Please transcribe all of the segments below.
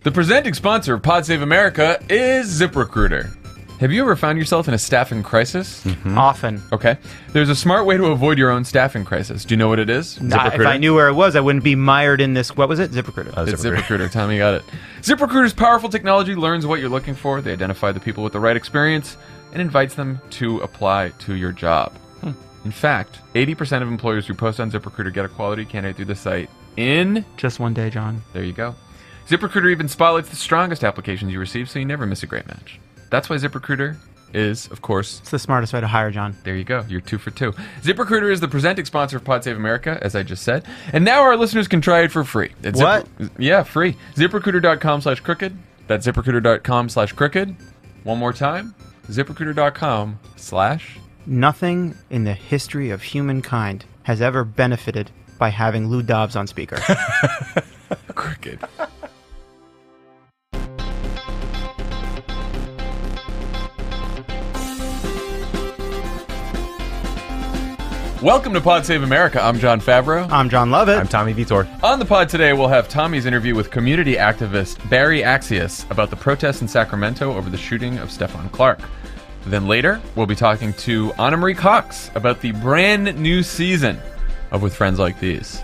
The presenting sponsor of Pod Save America is ZipRecruiter. Have you ever found yourself in a staffing crisis? Mm-hmm. Often. Okay. There's a smart way to avoid your own staffing crisis. Do you know what it is? If I knew where it was, I wouldn't be mired in this. What was it? ZipRecruiter. It's ZipRecruiter. Tommy got it. ZipRecruiter's powerful technology learns what you're looking for. They identify the people with the right experience and invites them to apply to your job. In fact, 80% of employers who post on ZipRecruiter get a quality candidate through the site in just one day, John. There you go. ZipRecruiter even spotlights the strongest applications you receive, so you never miss a great match. That's why ZipRecruiter is, of course... It's the smartest way to hire, John. There you go. You're 2 for 2. ZipRecruiter is the presenting sponsor of Pod Save America, as I just said. And now our listeners can try it for free. What? Yeah, free. ZipRecruiter.com/crooked. That's ZipRecruiter.com/crooked. One more time. ZipRecruiter.com/ Nothing in the history of humankind has ever benefited by having Lou Dobbs on speaker. Crooked. Welcome to Pod Save America. I'm John Favreau. I'm John Lovett. I'm Tommy Vitor. On the pod today, we'll have Tommy's interview with community activist Barry Axius about the protests in Sacramento over the shooting of Stephon Clark. Then later, we'll be talking to Anna Marie Cox about the brand new season of With Friends Like These.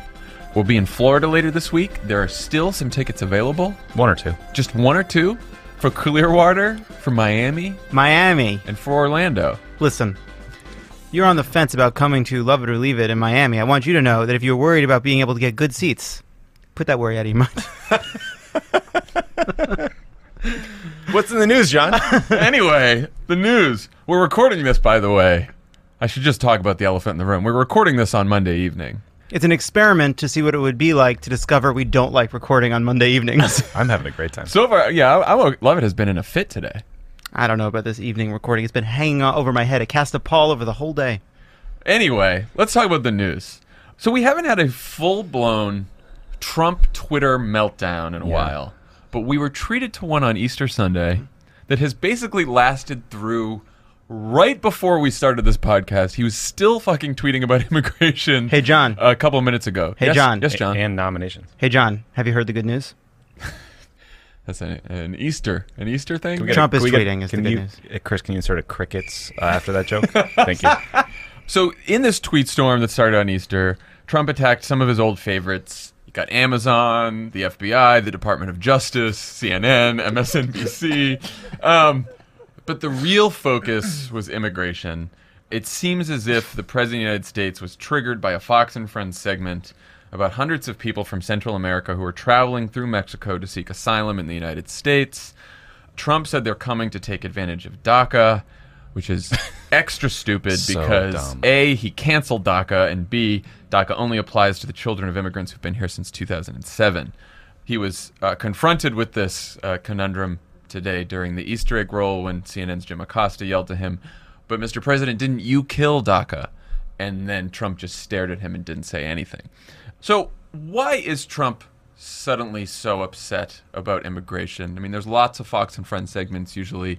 We'll be in Florida later this week. There are still some tickets available. 1 or 2. Just 1 or 2 for Clearwater, for Miami, Miami. and for Orlando. Listen, you're on the fence about coming to Love It or Leave It in Miami. I want you to know that if you're worried about being able to get good seats, put that worry out of your mind. What's in the news, John? Anyway, the news. We're recording this, by the way. I should just talk about the elephant in the room. We're recording this on Monday evening. It's an experiment to see what it would be like to discover we don't like recording on Monday evenings. I'm having a great time. So far, yeah, I Love It has been in a fit today. I don't know about this evening recording. It's been hanging over my head. It cast a pall over the whole day. Anyway, let's talk about the news. So we haven't had a full-blown Trump Twitter meltdown in a while, but we were treated to one on Easter Sunday that has basically lasted through right before we started this podcast. He was still fucking tweeting about immigration. Hey, John. A couple of minutes ago. Hey, yes, John. Yes, John. And nominations. Hey, John, have you heard the good news? That's an Easter thing? Trump is tweeting is the good news. Chris, can you insert a crickets after that joke? Thank you. So in this tweet storm that started on Easter, Trump attacked some of his old favorites. You got Amazon, the FBI, the Department of Justice, CNN, MSNBC. But the real focus was immigration. It seems as if the President of the United States was triggered by a Fox and Friends segment about hundreds of people from Central America who were traveling through Mexico to seek asylum in the United States. Trump said they're coming to take advantage of DACA, which is extra stupid because, dumb. A, he canceled DACA, and B, DACA only applies to the children of immigrants who've been here since 2007. He was confronted with this conundrum today during the Easter egg roll when CNN's Jim Acosta yelled to him, "But Mr. President, didn't you kill DACA?" And then Trump just stared at him and didn't say anything. So why is Trump suddenly so upset about immigration? I mean, there's lots of Fox and Friends segments. Usually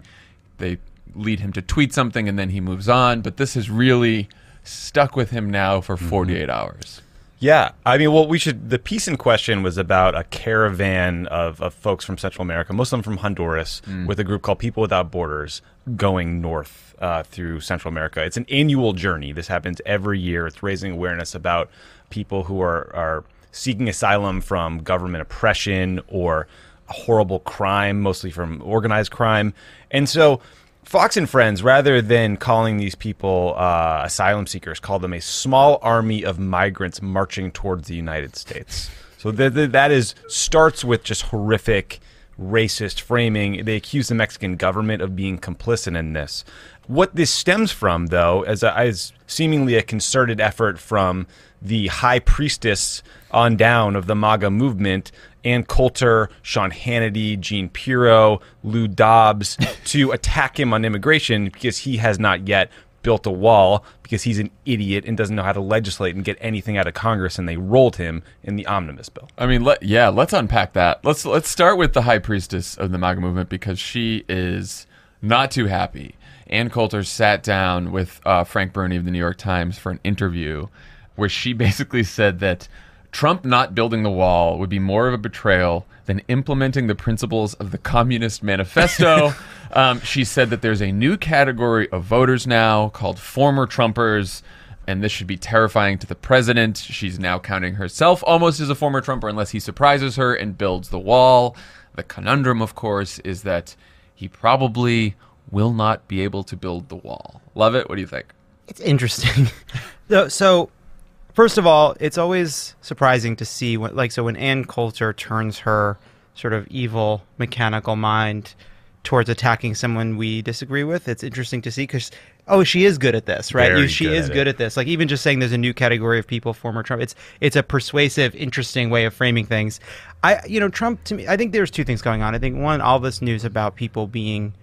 they lead him to tweet something and then he moves on. But this has really stuck with him now for 48 hours. Yeah. I mean, well, the piece in question was about a caravan of folks from Central America, most of them from Honduras, with a group called People Without Borders going north through Central America. It's an annual journey. This happens every year. It's raising awareness about people who are seeking asylum from government oppression or a horrible crime, mostly from organized crime. And so Fox and Friends, rather than calling these people asylum seekers, call them a small army of migrants marching towards the United States. So that starts with just horrific racist framing. They accuse the Mexican government of being complicit in this. What this stems from, though, is seemingly a concerted effort from the high priestess on down of the MAGA movement, Ann Coulter, Sean Hannity, Gene Pirro, Lou Dobbs, to attack him on immigration because he has not yet built a wall, because he's an idiot and doesn't know how to legislate and get anything out of Congress, and they rolled him in the omnibus bill. I mean, let's unpack that. Let's start with the high priestess of the MAGA movement, because she is not too happy. Ann Coulter sat down with Frank Burney of the New York Times for an interview where she basically said that Trump not building the wall would be more of a betrayal than been implementing the principles of the Communist Manifesto. She said that there's a new category of voters now called former Trumpers, and this should be terrifying to the president. She's now counting herself almost as a former Trumper unless he surprises her and builds the wall. The conundrum, of course, is that he probably will not be able to build the wall. Love it? What do you think? It's interesting. So, first of all, it's always surprising to see when Ann Coulter turns her sort of evil mechanical mind towards attacking someone we disagree with. It's interesting to see because, she is good at this, right? She is good at this. Like, even just saying there's a new category of people, former Trump, it's a persuasive, interesting way of framing things. Trump, to me, I think there's two things going on. I think, one, all this news about people being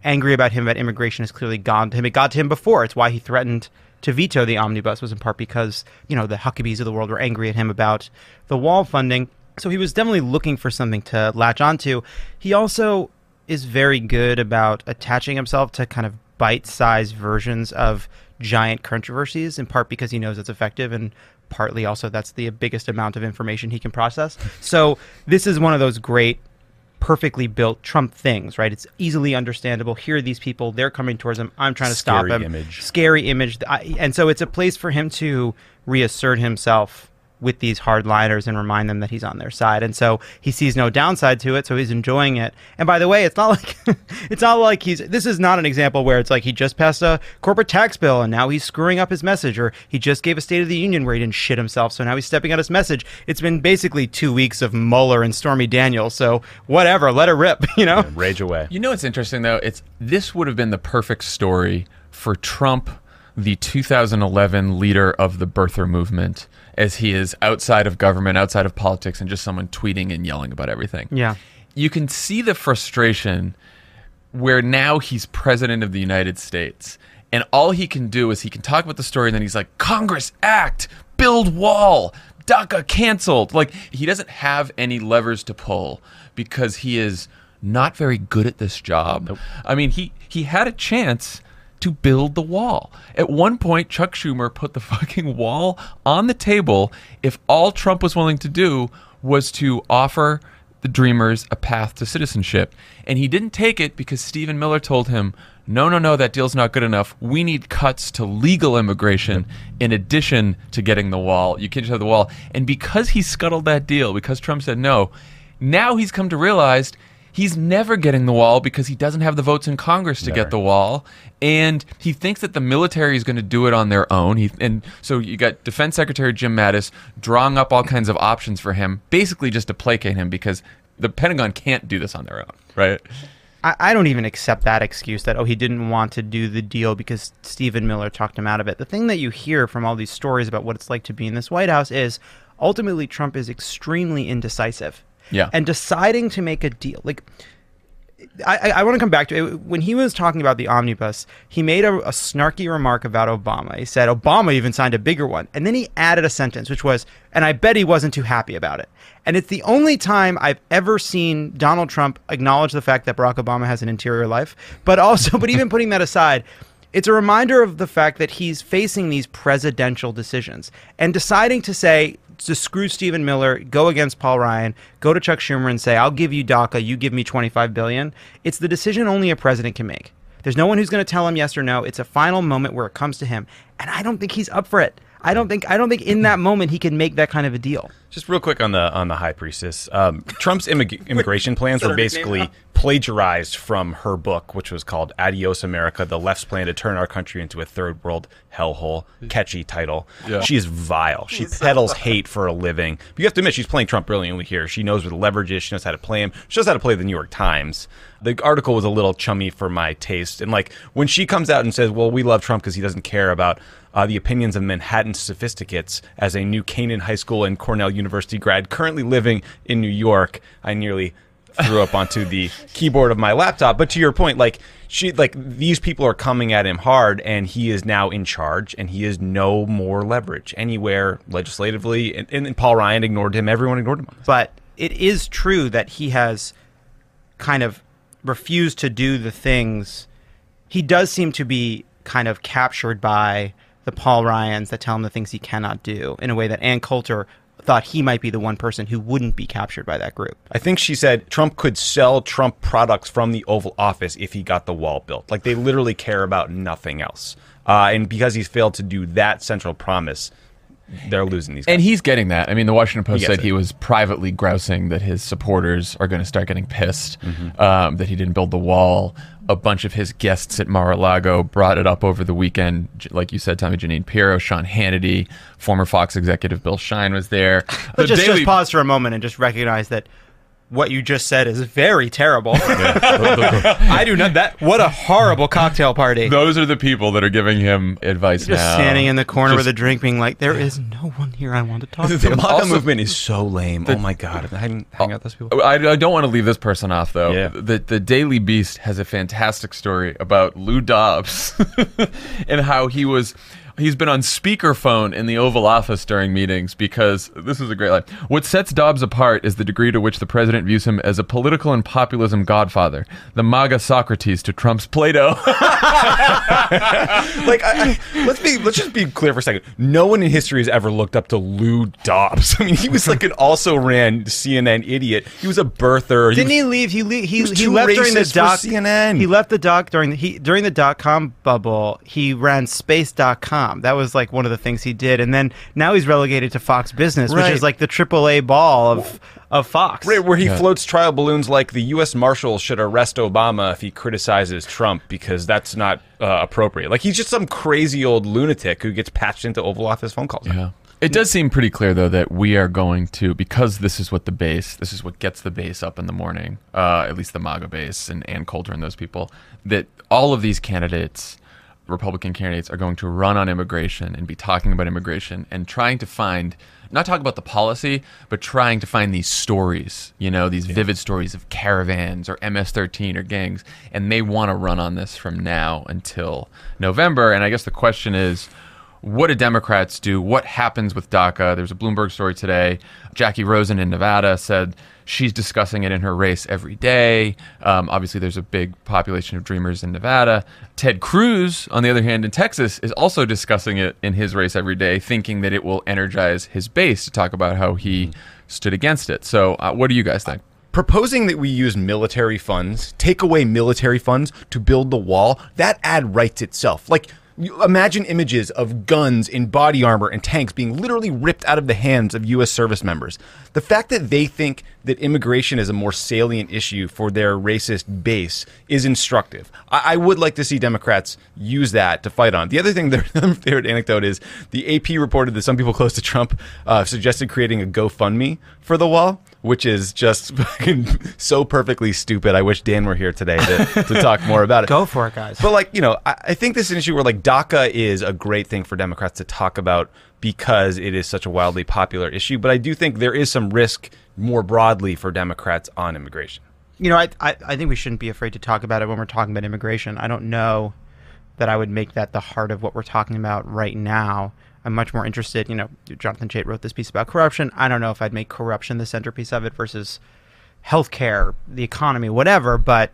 angry about him, about immigration, has clearly gone to him. It got to him before. It's why he threatened to veto the omnibus, was in part because, the Huckabees of the world were angry at him about the wall funding. So he was definitely looking for something to latch onto. He also is very good about attaching himself to kind of bite-sized versions of giant controversies, in part because he knows it's effective, and partly also that's the biggest amount of information he can process. So this is one of those great, perfectly built Trump things, right? It's easily understandable. Here are these people. They're coming towards him. I'm trying to stop him. Scary image. And so it's a place for him to reassert himself with these hardliners and remind them that he's on their side. And so he sees no downside to it, so he's enjoying it. And by the way, it's not like this is not an example where it's like he just passed a corporate tax bill and now he's screwing up his message, or he just gave a State of the Union where he didn't shit himself, so now he's stepping on his message. It's been basically 2 weeks of Mueller and Stormy Daniels, so whatever, let it rip, Yeah, rage away. It's interesting, though. This would have been the perfect story for Trump, the 2011 leader of the birther movement, as he is outside of government, outside of politics, and just someone tweeting and yelling about everything. Yeah. You can see the frustration where now he's president of the United States, and all he can do is he can talk about the story, and then he's like, Congress, act, build wall, DACA canceled. Like, he doesn't have any levers to pull because he is not very good at this job. Nope. I mean, he had a chance to build the wall. At one point, Chuck Schumer put the fucking wall on the table if all Trump was willing to do was to offer the Dreamers a path to citizenship. And he didn't take it because Stephen Miller told him, no, that deal's not good enough. We need cuts to legal immigration in addition to getting the wall. You can't just have the wall. And because he scuttled that deal, because Trump said no, now he's come to realize he's never getting the wall because he doesn't have the votes in Congress to get the wall. And he thinks that the military is going to do it on their own. And so you got Defense Secretary Jim Mattis drawing up all kinds of options for him, basically just to placate him because the Pentagon can't do this on their own, right? I don't even accept that excuse that, he didn't want to do the deal because Stephen Miller talked him out of it. The thing that you hear from all these stories about what it's like to be in this White House is ultimately Trump is extremely indecisive. Yeah. And deciding to make a deal. Like, I want to come back to it. When he was talking about the omnibus, he made a snarky remark about Obama. He said Obama even signed a bigger one. And then he added a sentence, which was, and I bet he wasn't too happy about it. And it's the only time I've ever seen Donald Trump acknowledge the fact that Barack Obama has an interior life. But even putting that aside, it's a reminder of the fact that he's facing these presidential decisions and deciding to say, to screw Stephen Miller, go against Paul Ryan, go to Chuck Schumer and say, I'll give you DACA, you give me $25 billion. It's the decision only a president can make. There's no one who's going to tell him yes or no. It's a final moment where it comes to him. And I don't think he's up for it. I don't think in that moment he can make that kind of a deal. Just real quick on the High Priestess. Trump's immigration plans were basically plagiarized from her book, which was called Adios America, The Left's Plan to Turn Our Country into a Third World Hellhole. Catchy title. Yeah. She is vile. She peddles hate for a living. But you have to admit, she's playing Trump brilliantly here. She knows where the leverage is. She knows how to play him. She knows how to play the New York Times. The article was a little chummy for my taste. And like when she comes out and says, well, we love Trump because he doesn't care about the opinions of Manhattan sophisticates, as a New Canaan High School and Cornell University grad currently living in New York, I nearly threw up onto the keyboard of my laptop. But to your point, these people are coming at him hard, and he is now in charge, and he has no more leverage anywhere legislatively. And Paul Ryan ignored him. Everyone ignored him on this. But it is true that he has kind of refused to do the things. He does seem to be kind of captured by the Paul Ryans that tell him the things he cannot do in a way that Ann Coulter thought he might be the one person who wouldn't be captured by that group. I think she said Trump could sell Trump products from the Oval Office if he got the wall built. Like, they literally care about nothing else. And because he's failed to do that central promise, they're losing these guys. And he's getting that. I mean, the Washington Post said it. he was privately grousing that his supporters are going to start getting pissed that he didn't build the wall. A bunch of his guests at Mar-a-Lago brought it up over the weekend. Like you said, Tommy, Janine Pirro, Sean Hannity, former Fox executive Bill Shine was there. But just pause for a moment and just recognize that what you just said is very terrible. I do not. What a horrible cocktail party. Those are the people that are giving him advice just now. Standing in the corner with a drink, being like, "There is no one here I want to talk to." The MAGA movement is so lame. Oh my god, I didn't hang out those people. I don't want to leave this person off though. Yeah. The Daily Beast has a fantastic story about Lou Dobbs and how he's been on speakerphone in the Oval Office during meetings because this is a great line. What sets Dobbs apart is the degree to which the president views him as a political and populism godfather, the MAGA Socrates to Trump's Plato. Let's just be clear for a second. No one in history has ever looked up to Lou Dobbs. I mean, he was like an also ran CNN idiot. He was a birther. Didn't he leave? He too left during the racist for CNN. He left the doc during the .com bubble. He ran space.com. That was like one of the things he did, and then now he's relegated to Fox Business, which is like the AAA ball of Fox. Right, where he floats trial balloons like the U.S. Marshals should arrest Obama if he criticizes Trump because that's not appropriate. Like, he's just some crazy old lunatic who gets patched into Oval Office phone calls. Yeah. It does seem pretty clear, though, that we are going to, because this is what gets the base up in the morning, at least the MAGA base and Ann Coulter and those people, that all of these candidates, Republican candidates, are going to run on immigration and be talking about immigration and trying to find, not talk about the policy, but trying to find these stories, these vivid stories of caravans or MS-13 or gangs, and they want to run on this from now until November. And I guess the question is, what do Democrats do? What happens with DACA? There's a Bloomberg story today. Jackie Rosen in Nevada said she's discussing it in her race every day. Obviously, there's a big population of Dreamers in Nevada. Ted Cruz, on the other hand, in Texas, is also discussing it in his race every day, thinking that it will energize his base to talk about how he stood against it. So what do you guys think? Proposing that we use military funds, take away military funds to build the wall, that ad writes itself. Like, you imagine images of guns in body armor and tanks being literally ripped out of the hands of U.S. service members. The fact that they think that immigration is a more salient issue for their racist base is instructive. I would like to see Democrats use that to fight on. The other thing, their favorite anecdote is the AP reported that some people close to Trump suggested creating a GoFundMe for the wall, which is just fucking so perfectly stupid. I wish Dan were here today to talk more about it. Go for it, guys. But I think this is an issue where DACA is a great thing for Democrats to talk about because it is such a wildly popular issue. But I do think there is some risk more broadly for Democrats on immigration. I think we shouldn't be afraid to talk about it when we're talking about immigration. I don't know that I would make that the heart of what we're talking about right now. I'm much more interested, Jonathan Chait wrote this piece about corruption. I don't know if I'd make corruption the centerpiece of it versus healthcare, the economy, whatever, but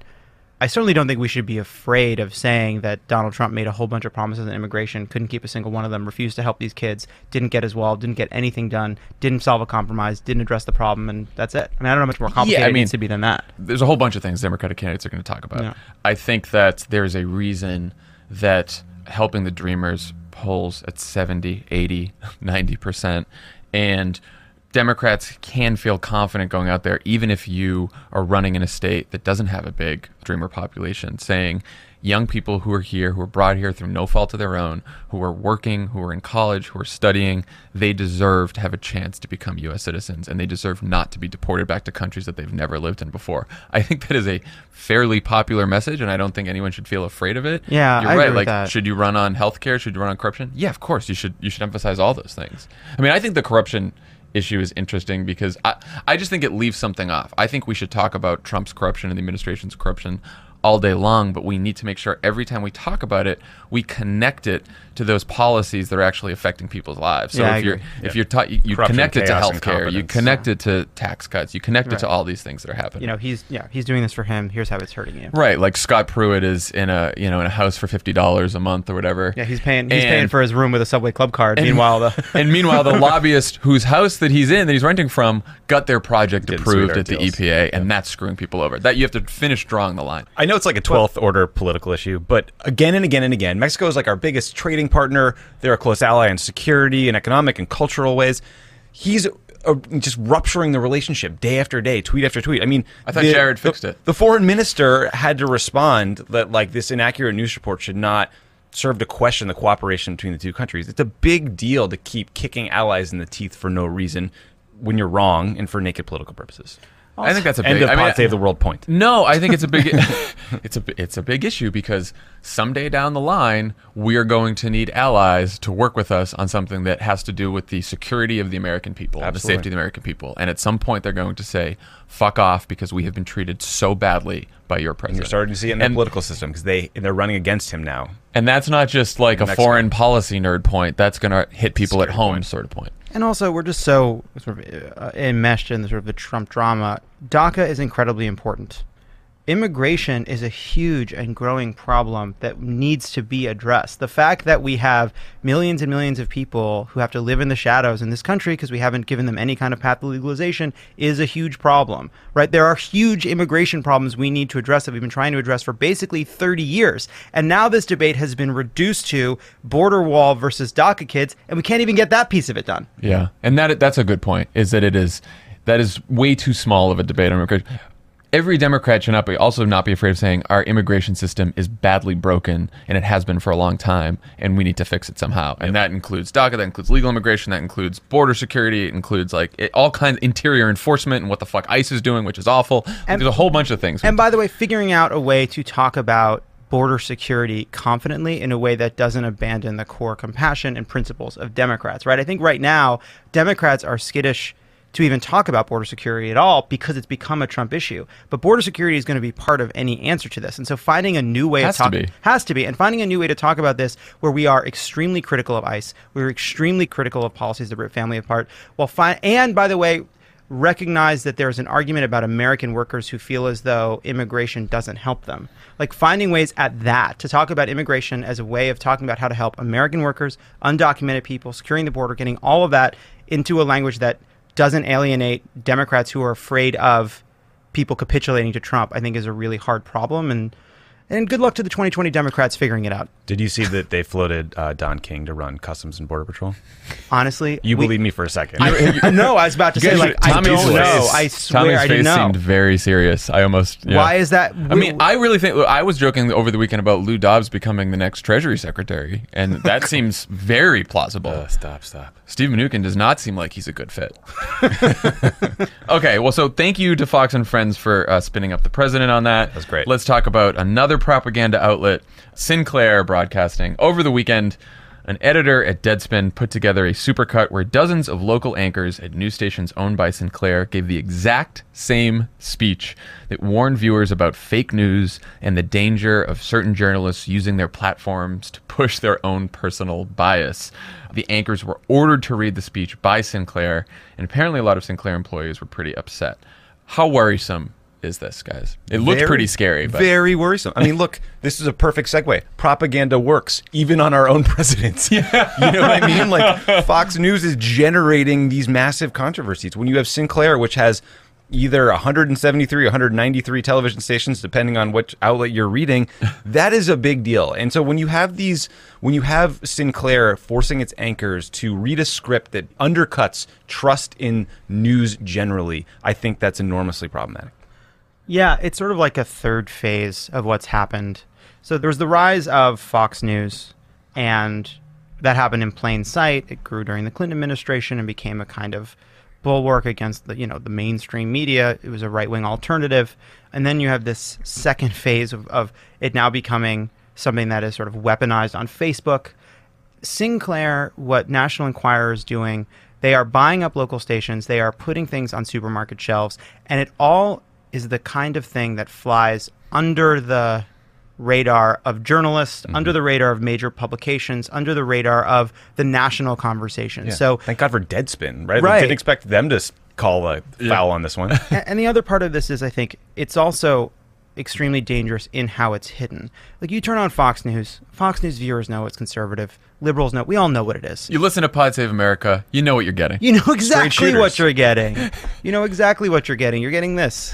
I certainly don't think we should be afraid of saying that Donald Trump made a whole bunch of promises on immigration, couldn't keep a single one of them, refused to help these kids, didn't get his wall, didn't get anything done, didn't solve a compromise, didn't address the problem, and that's it. I mean, I don't know how much more complicated it needs to be than that. There's a whole bunch of things Democratic candidates are going to talk about. Yeah. I think that there's a reason that helping the Dreamers polls at 70, 80, 90%, and Democrats can feel confident going out there, even if you are running in a state that doesn't have a big Dreamer population, saying young people who are here, who are brought here through no fault of their own, who are working, who are in college, who are studying, they deserve to have a chance to become U.S. citizens, and they deserve not to be deported back to countries that they've never lived in before. I think that is a fairly popular message, and I don't think anyone should feel afraid of it. Yeah, you're I right. agree with that. Should you run on healthcare? Should you run on corruption? Yeah, of course. You should emphasize all those things. I mean, I think the corruption issue is interesting because I just think it leaves something off. I think we should talk about Trump's corruption and the administration's corruption all day long, but we need to make sure every time we talk about it, we connect it to those policies that are actually affecting people's lives. So Yeah, if you're taught, you Corruption, connect it to chaos, and healthcare, you incompetence. connect it to tax cuts, you connect it to Right. all these things that are happening. You know, he's doing this for him. Here's how it's hurting you. Right, like Scott Pruitt is in a house for $50 a month or whatever. Yeah, he's paying for his room with a Subway Club card. Meanwhile, meanwhile, the lobbyist whose house that he's renting from, got their project Didn't approved sweet our at the deals. EPA, and that's screwing people over. That you have to finish drawing the line. I know it's like a 12th order political issue, but again and again and again, Mexico is like our biggest trading partner. They're a close ally in security and economic and cultural ways. He's just rupturing the relationship day after day, tweet after tweet. I mean, I thought Jared fixed it. The foreign minister had to respond that like this inaccurate news report should not serve to question the cooperation between the two countries. It's a big deal to keep kicking allies in the teeth for no reason when you're wrong and for naked political purposes. I think that's a End big. of pod save the world point. No, I think it's a big it's a big issue because someday down the line we are going to need allies to work with us on something that has to do with the security of the American people, and the Absolutely. safety of the American people. And at some point they're going to say, "Fuck off," because we have been treated so badly by your And president. you're starting to see it in the political system because they're running against him now. And that's not just like a Mexico. foreign policy nerd point. That's going to hit people at Scary home point. sort of point. and also we're just so sort of enmeshed in the sort of the Trump drama. DACA is incredibly important. Immigration is a huge and growing problem that needs to be addressed. The fact that we have millions and millions of people who have to live in the shadows in this country because we haven't given them any kind of path to legalization is a huge problem, right? There are huge immigration problems we need to address that we've been trying to address for basically 30 years. And now this debate has been reduced to border wall versus DACA kids, and we can't even get that piece of it done. Yeah, and that's a good point. That is way too small of a debate on immigration. Every Democrat should not be afraid of saying our immigration system is badly broken, and it has been for a long time, and we need to fix it somehow. And that includes DACA, that includes legal immigration, that includes border security, it includes all kinds of interior enforcement and what the fuck ICE is doing, which is awful. And- There's a whole bunch of things. And by the way, figuring out a way to talk about border security confidently in a way that doesn't abandon the core compassion and principles of Democrats, right? I think right now, Democrats are skittish to even talk about border security at all because it's become a Trump issue. But border security is going to be part of any answer to this. And so finding a new way Has of talking... to be. Has to be. And finding a new way to talk about this where we are extremely critical of ICE, we're extremely critical of policies that rip family apart, and by the way, recognize that there's an argument about American workers who feel as though immigration doesn't help them. Like finding ways at that to talk about immigration as a way of talking about how to help American workers, undocumented people, securing the border, getting all of that into a language that doesn't alienate Democrats who are afraid of people capitulating to Trump, I think is a really hard problem. And good luck to the 2020 Democrats figuring it out. Did you see that they floated Don King to run Customs and Border Patrol? Honestly, You believe me for a second. No, I was about to say, like, I Tommy's don't know. face- I swear Tommy's I didn't face know. seemed very serious. I almost. Yeah. Why is that? I mean, I really think I was joking over the weekend about Lou Dobbs becoming the next Treasury Secretary, and that seems very plausible. Stop. Steve Mnuchin does not seem like he's a good fit. Okay, well, so thank you to Fox and Friends for spinning up the president on that. That's great. Let's talk about another propaganda outlet, Sinclair Broadcasting. Over the weekend, an editor at Deadspin put together a supercut where dozens of local anchors at news stations owned by Sinclair gave the exact same speech that warned viewers about fake news and the danger of certain journalists using their platforms to push their own personal bias. The anchors were ordered to read the speech by Sinclair, and apparently a lot of Sinclair employees were pretty upset. How worrisome is this, guys? It looked pretty scary, but Very worrisome. I mean, look, this is a perfect segue. Propaganda works, even on our own presidents. Yeah. You know what I mean? Like, Fox News is generating these massive controversies. When you have Sinclair, which has either 173 or 193 television stations, depending on which outlet you're reading, that is a big deal. And so when you have Sinclair forcing its anchors to read a script that undercuts trust in news generally, I think that's enormously problematic. Yeah, it's sort of like a third phase of what's happened. So there was the rise of Fox News, and that happened in plain sight. It grew during the Clinton administration and became a kind of bulwark against the mainstream media. It was a right-wing alternative. And then you have this second phase of it now becoming something that is sort of weaponized on Facebook. Sinclair, what National Enquirer is doing, they are buying up local stations. They are putting things on supermarket shelves. And it all is the kind of thing that flies under the radar of journalists, under the radar of major publications, under the radar of the national conversation. Yeah. So thank God for Deadspin, right? Right. We didn't expect them to call a foul on this one. And the other part of this is, I think, it's also extremely dangerous in how it's hidden. Like, you turn on Fox News viewers know it's conservative, liberals know, we all know what it is. You listen to Pod Save America, you know what you're getting. You know exactly shooters. what you're getting. You know exactly what you're getting. You're getting this.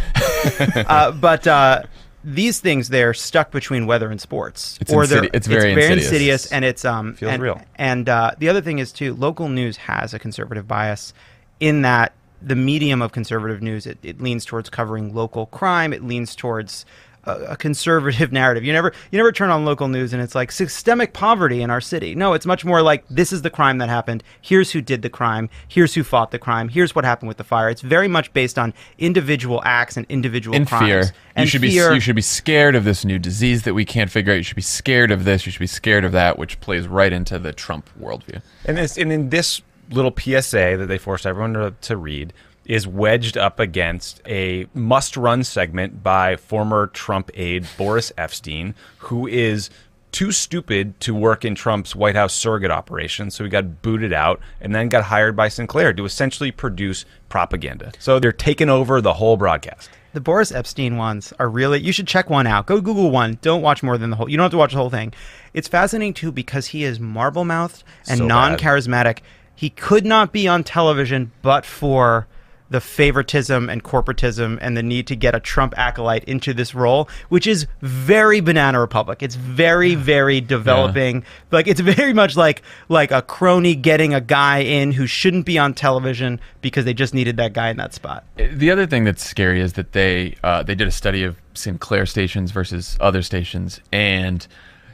But these things, they're stuck between weather and sports. It's very insidious. And it's Feels real. And the other thing is too, local news has a conservative bias in that the medium of conservative news, it leans towards covering local crime. It leans towards a conservative narrative. You never turn on local news and it's like systemic poverty in our city. No, it's much more like, this is the crime that happened. Here's who did the crime. Here's who fought the crime. Here's what happened with the fire. It's very much based on individual acts and individual crimes. Fear. And You should be scared of this new disease that we can't figure out. You should be scared of this. You should be scared of that, which plays right into the Trump worldview. And in this little PSA that they forced everyone to read is wedged up against a must-run segment by former Trump aide Boris Epstein, who is too stupid to work in Trump's White House surrogate operation, so he got booted out and then got hired by Sinclair to essentially produce propaganda. So they're taking over the whole broadcast. The Boris Epstein ones are really, you should check one out. Go Google one. Don't watch more than the whole, you don't have to watch the whole thing. It's fascinating too because he is marble-mouthed and So non-charismatic. He could not be on television but for the favoritism and corporatism and the need to get a Trump acolyte into this role, which is very Banana Republic. It's very, very developing. Yeah. Like, it's very much like a crony getting a guy in who shouldn't be on television because they just needed that guy in that spot. The other thing that's scary is that they did a study of Sinclair stations versus other stations, and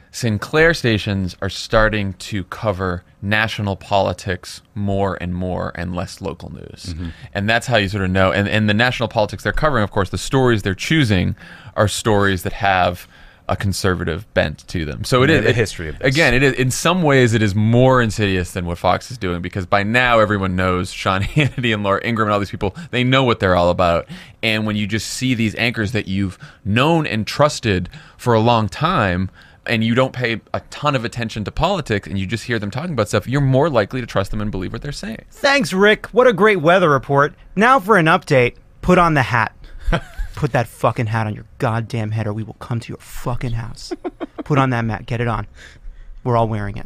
Sinclair stations are starting to cover national politics more and less local news. Mm-hmm. And that's how you sort of know. And the national politics they're covering, of course, the stories they're choosing are stories that have a conservative bent to them. So the history of this. Again, it is, in some ways, it is more insidious than what Fox is doing, because by now everyone knows Sean Hannity and Laura Ingraham and all these people. They know what they're all about. And when you just see these anchors that you've known and trusted for a long time, and you don't pay a ton of attention to politics, and you just hear them talking about stuff, you're more likely to trust them and believe what they're saying. Thanks, Rick. What a great weather report. Now for an update, put on the hat. Put that fucking hat on your goddamn head or we will come to your fucking house. Put on that mat. Get it on. We're all wearing it.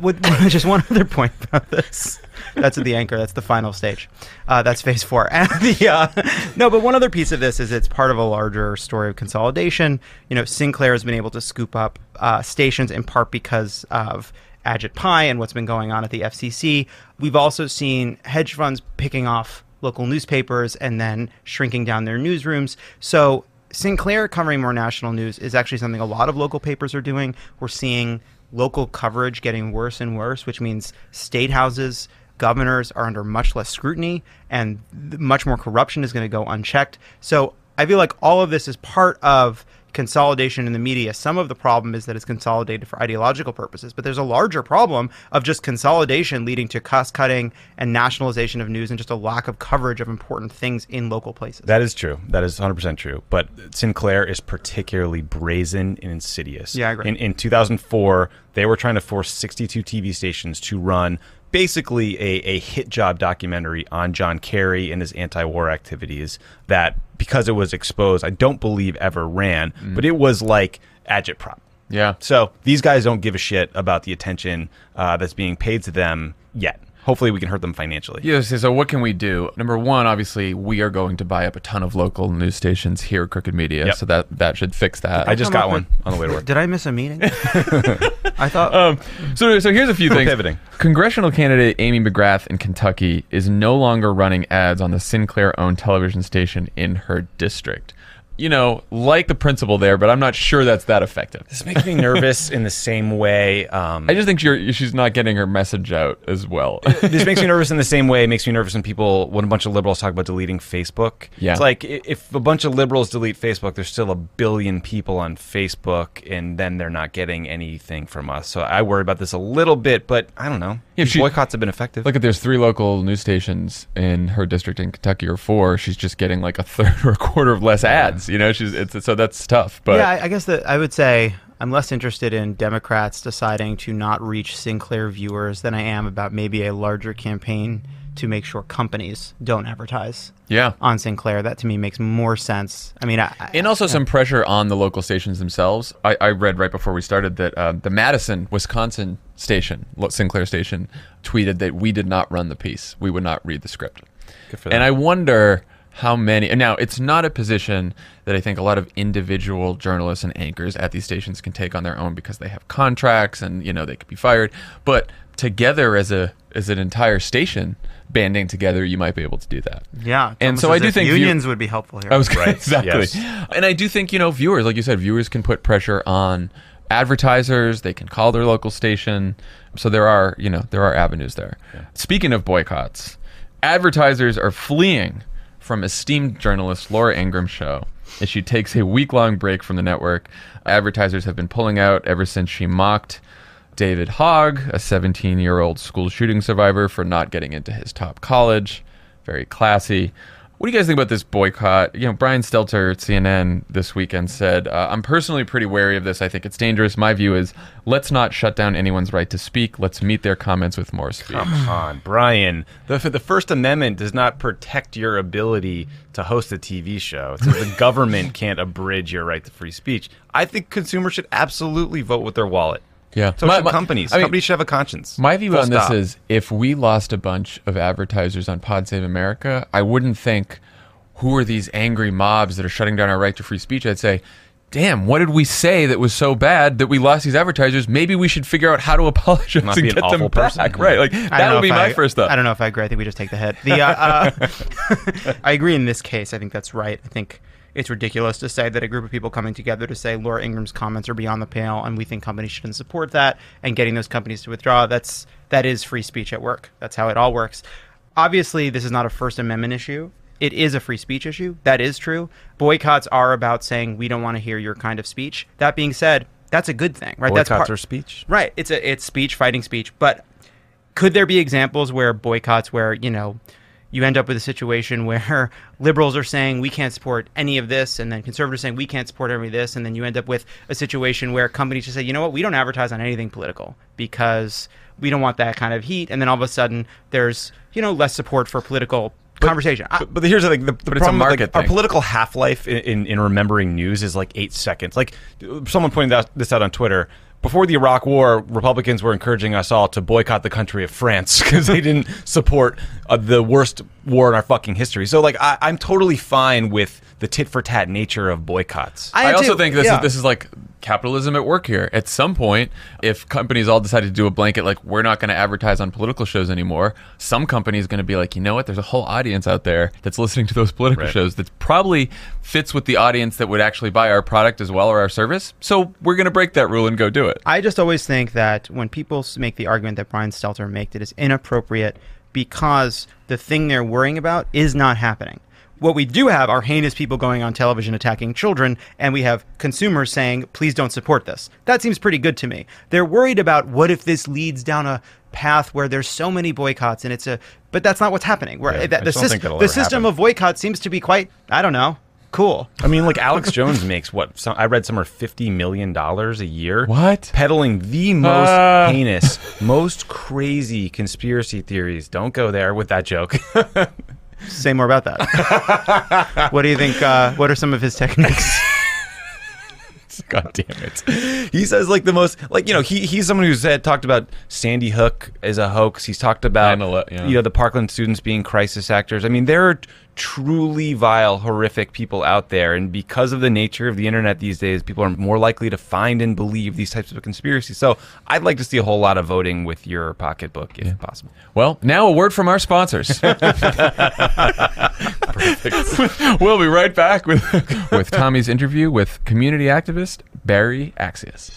With just one other point about this. That's the anchor. That's the final stage. That's phase 4. And no, but one other piece of this is it's part of a larger story of consolidation. You know, Sinclair has been able to scoop up stations in part because of Ajit Pai and what's been going on at the FCC. We've also seen hedge funds picking off local newspapers and then shrinking down their newsrooms. So Sinclair covering more national news is actually something a lot of local papers are doing. We're seeing local coverage getting worse and worse, which means state houses, governors are under much less scrutiny, and much more corruption is going to go unchecked. So I feel like all of this is part of consolidation in the media. Some of the problem is that it's consolidated for ideological purposes, but there's a larger problem of just consolidation leading to cost cutting and nationalization of news and just a lack of coverage of important things in local places. That is true. That is 100% true. But Sinclair is particularly brazen and insidious. Yeah, I agree. In 2004, they were trying to force 62 TV stations to run basically a hit job documentary on John Kerry and his anti-war activities that, because it was exposed, I don't believe ever ran, but it was like agitprop. Yeah. So these guys don't give a shit about the attention that's being paid to them yet. Hopefully we can hurt them financially. Yes. So what can we do? Number one, obviously, we are going to buy up a ton of local news stations here at Crooked Media. Yep. So that should fix that. I just got one on the way to work. Did I miss a meeting? I thought... So here's a few things. Pivoting. Congressional candidate Amy McGrath in Kentucky is no longer running ads on the Sinclair-owned television station in her district. You know, like the principle there, but I'm not sure that's that effective. This makes me nervous in the same way. I just think she's not getting her message out as well. This makes me nervous in the same way. It makes me nervous when a bunch of liberals talk about deleting Facebook. Yeah. It's like, if a bunch of liberals delete Facebook, there's still 1 billion people on Facebook, and then they're not getting anything from us. So I worry about this a little bit, but I don't know. If she, boycotts have been effective. look at there's 3 local news stations in her district in Kentucky, or 4. She's just getting like a third or a quarter of less ads. You know, so that's tough. But yeah, I guess that I would say I'm less interested in Democrats deciding to not reach Sinclair viewers than I am about maybe a larger campaign to make sure companies don't advertise on Sinclair. That to me makes more sense. I mean, and also some pressure on the local stations themselves. I read right before we started that the Madison, Wisconsin station, Sinclair station, tweeted that we did not run the piece. We would not read the script. Good for them. And I wonder how many. And now, it's not a position that I think a lot of individual journalists and anchors at these stations can take on their own because they have contracts and, you know, they could be fired. But together as an entire station, banding together, you might be able to do that. Yeah. And so I do think unions would be helpful here. I was Right. exactly. Yes. And I do think, you know, viewers, like you said, viewers can put pressure on advertisers. They can call their local station. So there are avenues there. Yeah. Speaking of boycotts, advertisers are fleeing from esteemed journalist Laura Ingram's show as she takes a week-long break from the network. Advertisers have been pulling out ever since she mocked David Hogg, a 17-year-old school shooting survivor, for not getting into his top college. Very classy. What do you guys think about this boycott? You know, Brian Stelter at CNN this weekend said, I'm personally pretty wary of this. I think it's dangerous. My view is, let's not shut down anyone's right to speak. Let's meet their comments with more speech. Come on, Brian. The First Amendment does not protect your ability to host a TV show. It says the government can't abridge your right to free speech. I think consumers should absolutely vote with their wallet. Yeah. So should companies. Companies should have a conscience. My view on this is, if we lost a bunch of advertisers on Pod Save America, I wouldn't think, who are these angry mobs that are shutting down our right to free speech? I'd say, damn, what did we say that was so bad that we lost these advertisers? Maybe we should figure out how to apologize Not and be an get them awful back. person. Right. Like, that would be my first thought. I don't know if I agree. I think we just take the hit. I agree in this case. I think that's right. I think it's ridiculous to say that a group of people coming together to say Laura Ingram's comments are beyond the pale and we think companies shouldn't support that, and getting those companies to withdraw, that is free speech at work. That's how it all works. Obviously, this is not a First Amendment issue. It is a free speech issue. That is true. Boycotts are about saying we don't want to hear your kind of speech. That being said, that's a good thing, right? Boycotts are speech. Right. It's speech, fighting speech. But could there be examples where boycotts, where, you know, you end up with a situation where liberals are saying we can't support any of this, and then conservatives saying we can't support any of this, and then you end up with a situation where companies just say, you know what, we don't advertise on anything political because we don't want that kind of heat, and then all of a sudden there's, you know, less support for political conversation. But here's the thing. The problem market with, thing. Our political half-life in remembering news is like 8 seconds. Like, someone pointed this out on Twitter. Before the Iraq War, Republicans were encouraging us all to boycott the country of France because they didn't support the worst war in our fucking history. So, like, I'm totally fine with the tit-for-tat nature of boycotts. I also think this is like capitalism at work here. At some point, if companies all decide to do a blanket, like, we're not going to advertise on political shows anymore, some company is going to be like, you know what, there's a whole audience out there that's listening to those political shows that probably fits with the audience that would actually buy our product as well, or our service. So we're going to break that rule and go do it. I just always think that when people make the argument that Brian Stelter made, it is inappropriate because the thing they're worrying about is not happening. What we do have are heinous people going on television attacking children, and we have consumers saying, please don't support this. That seems pretty good to me. They're worried about what if this leads down a path where there's so many boycotts, and but that's not what's happening. The system of boycott seems to be quite, I don't know, cool. I mean, like, Alex Jones makes I read somewhere $50 million a year. What? Peddling the most heinous, most crazy conspiracy theories. Don't go there with that joke. Say more about that. What do you think? What are some of his techniques? God damn it. He says, like, the most, like, you know, he's someone who's talked about Sandy Hook as a hoax. He's talked about, you know, the Parkland students being crisis actors. I mean, there are truly vile, horrific people out there. And because of the nature of the internet these days, people are more likely to find and believe these types of conspiracies. So I'd like to see a whole lot of voting with your pocketbook, if possible. Well, now a word from our sponsors. We'll be right back with Tommy's interview with community activist Barry Axios.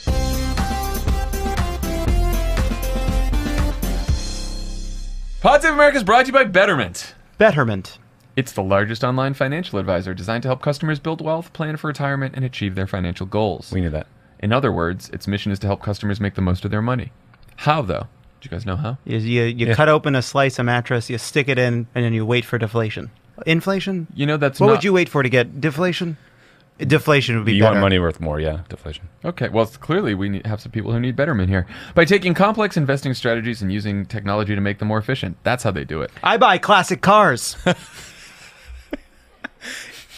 Pod Save America is brought to you by Betterment. Betterment. It's the largest online financial advisor designed to help customers build wealth, plan for retirement, and achieve their financial goals. We knew that. In other words, its mission is to help customers make the most of their money. How, though? Do you guys know how? You cut open a slice of mattress, you stick it in, and then you wait for deflation. Inflation? You know, that's What not... would you wait for to get deflation? Deflation would be You better. want money worth more, yeah, deflation. Okay, well, clearly we have some people who need betterment here. By taking complex investing strategies and using technology to make them more efficient. That's how they do it. I buy classic cars.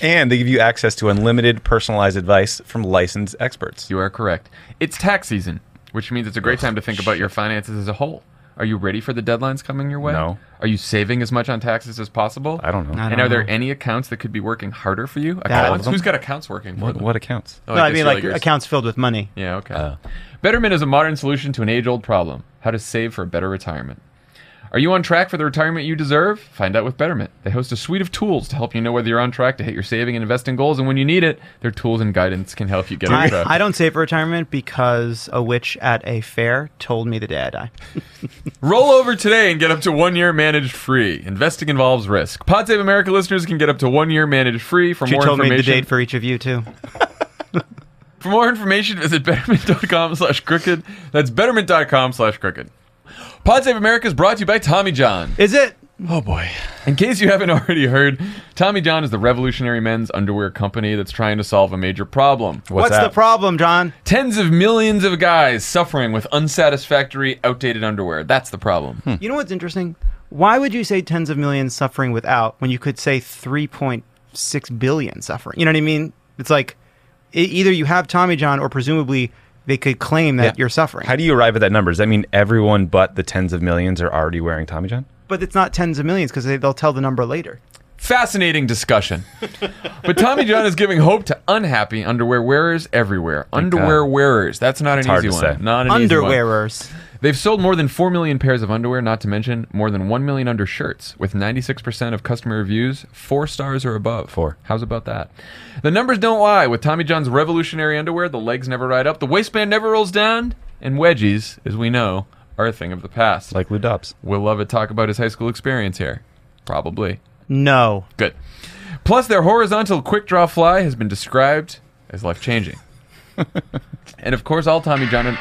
And they give you access to unlimited personalized advice from licensed experts. You are correct. It's tax season, which means it's a great time to think about your finances as a whole. Are you ready for the deadlines coming your way? No. Are you saving as much on taxes as possible? I don't know. I And don't are there know. any accounts that could be working harder for you? That- Accounts? Who's got accounts working for them? What accounts? Oh, No, I guess mean you're like yours. accounts filled with money. Yeah, okay. Betterment is a modern solution to an age-old problem: how to save for a better retirement. Are you on track for the retirement you deserve? Find out with Betterment. They host a suite of tools to help you know whether you're on track to hit your saving and investing goals, and when you need it, their tools and guidance can help you get on track. I don't save for retirement because a witch at a fair told me the day I die. Roll over today and get up to 1 year managed free. Investing involves risk. Pod Save America listeners can get up to 1 year managed free. For She more told me the information, date for each of you too. For more information, visit betterment.com/crooked. That's betterment.com/crooked. Pod Save America is brought to you by Tommy John. Is it? Oh, boy. In case you haven't already heard, Tommy John is the revolutionary men's underwear company that's trying to solve a major problem. What's that? the problem, John? Tens of millions of guys suffering with unsatisfactory, outdated underwear. That's the problem. You know what's interesting? Why would you say tens of millions suffering without when you could say 3.6 billion suffering? You know what I mean? It's like either you have Tommy John or presumably they could claim that you're suffering. How do you arrive at that number? Does that mean everyone but the tens of millions are already wearing Tommy John? But it's not tens of millions because they'll tell the number later. Fascinating discussion. But Tommy John is giving hope to unhappy underwear wearers everywhere. Underwear wearers. That's not an hard easy to one. say. Not an easy one. Underwearers. They've sold more than 4 million pairs of underwear, not to mention more than 1 million undershirts, with 96% of customer reviews 4 stars or above. 4. How's about that? The numbers don't lie. With Tommy John's revolutionary underwear, the legs never ride up, the waistband never rolls down, and wedgies, as we know, are a thing of the past. Like Lou Dobbs. Will Lovett talk about his high school experience here? Probably. No. Good. Plus, their horizontal quick draw fly has been described as life-changing. And of course, all Tommy John...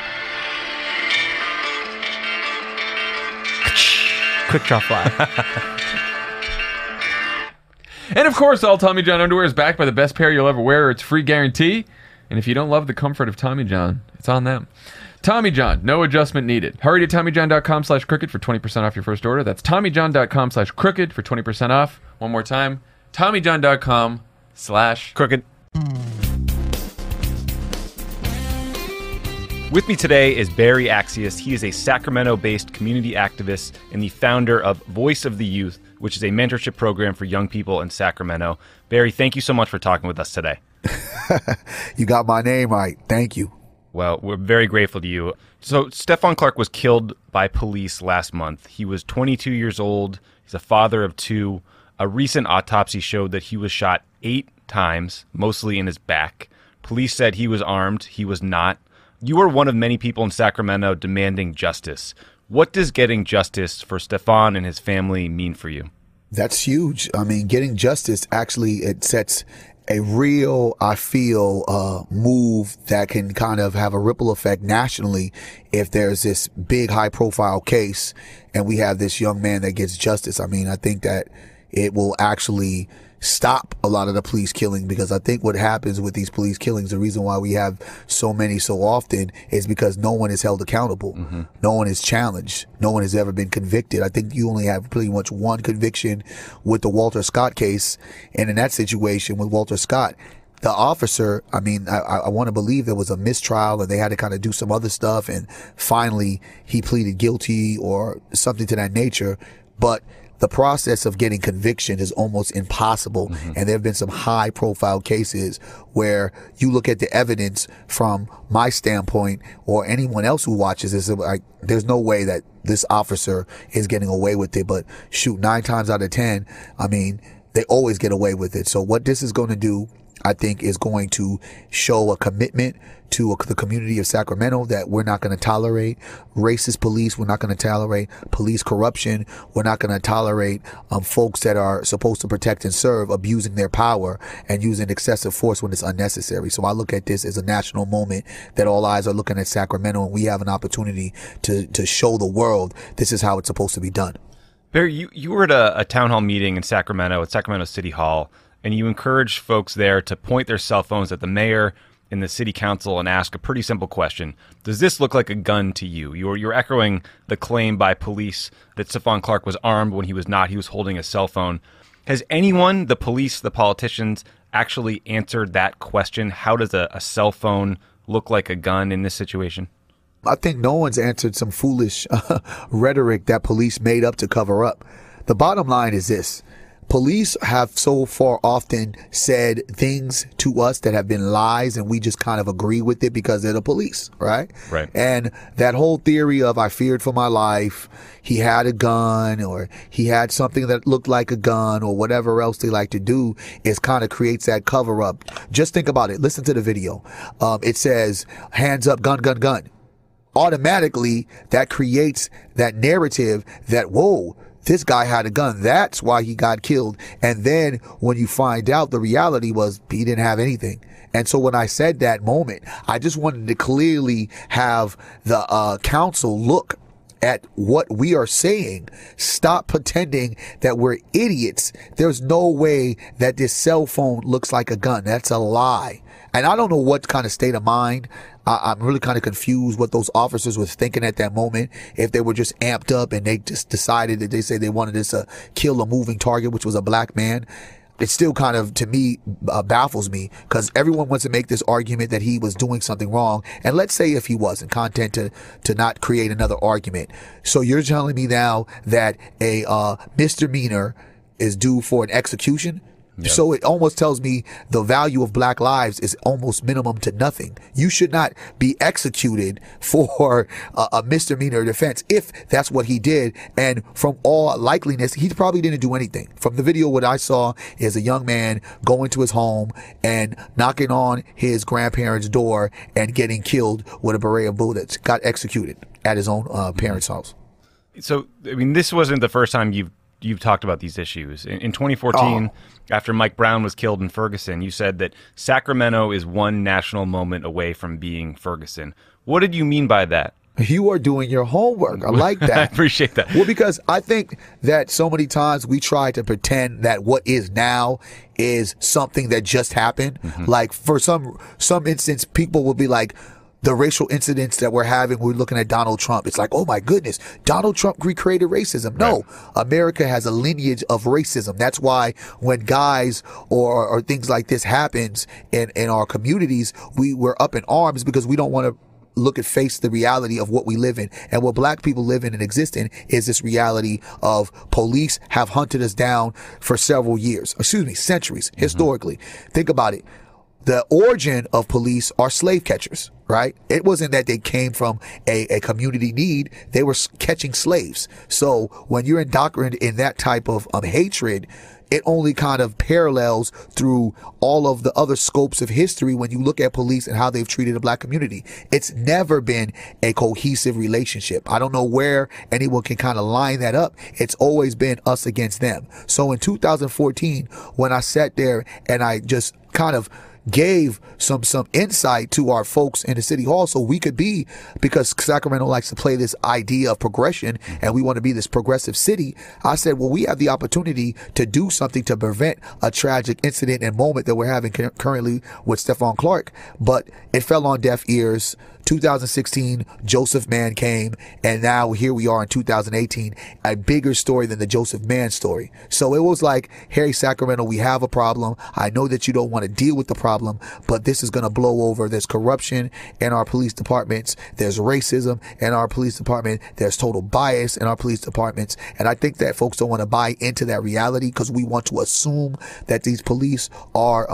Quick draw fly. And of course, all Tommy John underwear is backed by the best pair you'll ever wear, or its free guarantee. And if you don't love the comfort of Tommy John, it's on them. Tommy John, no adjustment needed. Hurry to TommyJohn.com/crooked for 20% off your first order. That's TommyJohn.com/crooked for 20% off. One more time, TommyJohn.com/crooked. With me today is Barry Axius. He is a Sacramento-based community activist and the founder of Voice of the Youth, which is a mentorship program for young people in Sacramento. Barry, thank you so much for talking with us today. You got my name right. Thank you. Well, we're very grateful to you. So Stephon Clark was killed by police last month. He was 22 years old. He's a father of 2. A recent autopsy showed that he was shot 8 times, mostly in his back. Police said he was armed. He was not. You are one of many people in Sacramento demanding justice. What does getting justice for Stephon and his family mean for you? That's huge. I mean, getting justice actually, it sets a real, I feel, move that can kind of have a ripple effect nationally if there's this big high profile case and we have this young man that gets justice. I mean, I think that it will actually stop a lot of the police killing, because I think what happens with these police killings, the reason why we have so many so often is because no one is held accountable. Mm-hmm. No one is challenged. No one has ever been convicted. I think you only have pretty much one conviction with the Walter Scott case. And in that situation with Walter Scott, the officer, I mean, I want to believe there was a mistrial and they had to kind of do some other stuff. And finally he pleaded guilty or something to that nature. But the process of getting conviction is almost impossible. Mm-hmm. And there have been some high profile cases where you look at the evidence from my standpoint or anyone else who watches this, like, there's no way that this officer is getting away with it. But shoot, 9 times out of 10, I mean, they always get away with it. So what this is going to do, I think is going to show a commitment to the community of Sacramento that we're not going to tolerate racist police. We're not going to tolerate police corruption. We're not going to tolerate folks that are supposed to protect and serve abusing their power and using excessive force when it's unnecessary. So I look at this as a national moment that all eyes are looking at Sacramento, and we have an opportunity to show the world this is how it's supposed to be done. Barry, you were at a town hall meeting in Sacramento at Sacramento City Hall, and you encouraged folks there to point their cell phones at the mayor and the city council and ask a pretty simple question. Does this look like a gun to you? You're echoing the claim by police that Stephon Clark was armed when he was not. He was holding a cell phone. Has anyone, the police, the politicians, actually answered that question? How does a cell phone look like a gun in this situation? I think no one's answered some foolish rhetoric that police made up to cover up. The bottom line is this. Police have so far often said things to us that have been lies, and we just kind of agree with it because they're the police, right? Right. And that whole theory of I feared for my life, he had a gun, or he had something that looked like a gun, or whatever else they like to do, is kind of creates that cover up. Just think about it. Listen to the video. It says, hands up, gun, gun, gun. Automatically, that creates that narrative that, whoa, this guy had a gun. That's why he got killed. And then when you find out, the reality was he didn't have anything. And so when I said that moment, I just wanted to clearly have the council look at what we are saying. Stop pretending that we're idiots. There's no way that this cell phone looks like a gun. That's a lie. And I don't know what kind of state of mind. I'm really kind of confused what those officers was thinking at that moment. If they were just amped up and they just decided that they say they wanted us to kill a moving target, which was a black man. It still kind of, to me, baffles me, because everyone wants to make this argument that he was doing something wrong. And let's say if he wasn't, content to not create another argument. So you're telling me now that a misdemeanor is due for an execution? Yep. So it almost tells me the value of black lives is almost minimum to nothing. You should not be executed for a misdemeanor offense if that's what he did. And from all likeliness, he probably didn't do anything. From the video, what I saw is a young man going to his home and knocking on his grandparents' door and getting killed with a beret of bullets. Got executed at his own parents' house. So, I mean, this wasn't the first time you've talked about these issues. In 2014, after Mike Brown was killed in Ferguson, you said that Sacramento is one national moment away from being Ferguson. What did you mean by that? You are doing your homework. I like that. I appreciate that. Well, because I think that so many times we try to pretend that what is now is something that just happened. Mm-hmm. Like for some instance, people will be like, the racial incidents that we're having, we're looking at Donald Trump. It's like, oh my goodness, Donald Trump recreated racism. No, America has a lineage of racism. That's why when guys or things like this happens in our communities, we're up in arms because we don't want to face the reality of what we live in. And what black people live in and exist in is this reality of police have hunted us down for centuries, historically. Think about it. The origin of police are slave catchers, right? It wasn't that they came from a community need. They were catching slaves. So when you're indoctrinated in that type of hatred, it only kind of parallels through all of the other scopes of history when you look at police and how they've treated the black community. It's never been a cohesive relationship. I don't know where anyone can kind of line that up. It's always been us against them. So in 2014, when I sat there and I just kind of gave some insight to our folks in the city hall so we could be, because Sacramento likes to play this idea of progression and we want to be this progressive city. I said, well, we have the opportunity to do something to prevent a tragic incident and moment that we're having currently with Stephon Clark, but it fell on deaf ears. 2016, Joseph Mann came, and now here we are in 2018, a bigger story than the Joseph Mann story. So it was like, hey, Sacramento, we have a problem. I know that you don't want to deal with the problem, problem, but this is going to blow over. There's corruption in our police departments. There's racism in our police department. There's total bias in our police departments. And I think that folks don't want to buy into that reality because we want to assume that these police are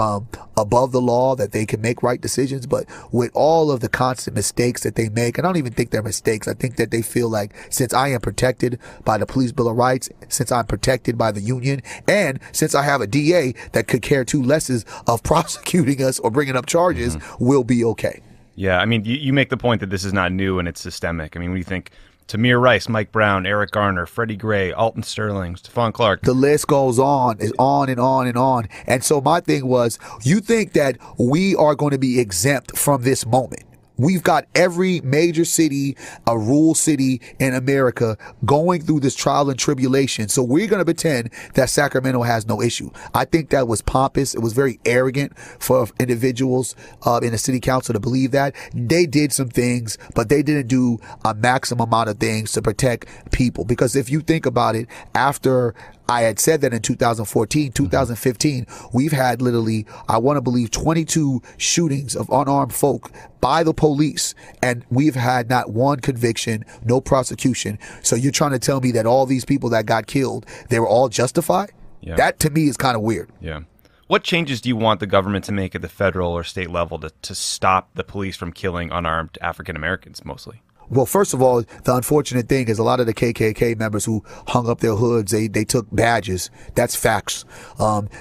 above the law, that they can make right decisions. But with all of the constant mistakes that they make, and I don't even think they're mistakes. I think that they feel like, since I am protected by the Police Bill of Rights, since I'm protected by the union, and since I have a DA that could care two lesses of prosecuting us or bringing up charges, we'll be okay. Yeah, I mean, you make the point that this is not new and it's systemic. I mean, when you think Tamir Rice, Mike Brown, Eric Garner, Freddie Gray, Alton Sterling, Stephon Clark. The list goes on, is on and on and on. And so my thing was, you think that we are going to be exempt from this moment? We've got every major city, a rural city in America, going through this trial and tribulation. So we're going to pretend that Sacramento has no issue. I think that was pompous. It was very arrogant for individuals in the city council to believe that. They did some things, but they didn't do a maximum amount of things to protect people. Because if you think about it, after I had said that in 2014, 2015, we've had literally, I want to believe, 22 shootings of unarmed folk by the police, and we've had not one conviction, no prosecution. So you're trying to tell me that all these people that got killed, they were all justified? Yeah. That to me is kind of weird. Yeah. What changes do you want the government to make at the federal or state level to stop the police from killing unarmed African Americans mostly? Well, first of all, the unfortunate thing is a lot of the KKK members who hung up their hoods, they took badges. That's facts.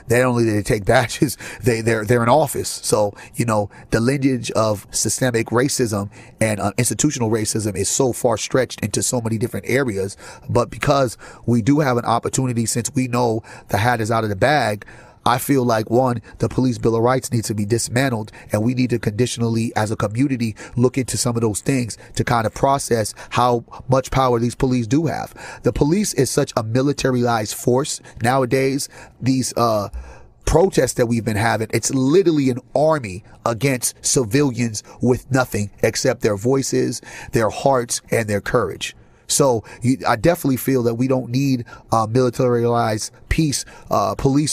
They only did they take badges, they're in office. So, you know, the lineage of systemic racism and institutional racism is so far stretched into so many different areas. But because we do have an opportunity, since we know the hat is out of the bag, I feel like, one, the Police Bill of Rights needs to be dismantled, and we need to conditionally, as a community, look into some of those things to kind of process how much power these police do have. The police is such a militarized force nowadays. These protests that we've been having, it's literally an army against civilians with nothing except their voices, their hearts, and their courage. So I definitely feel that we don't need militarized police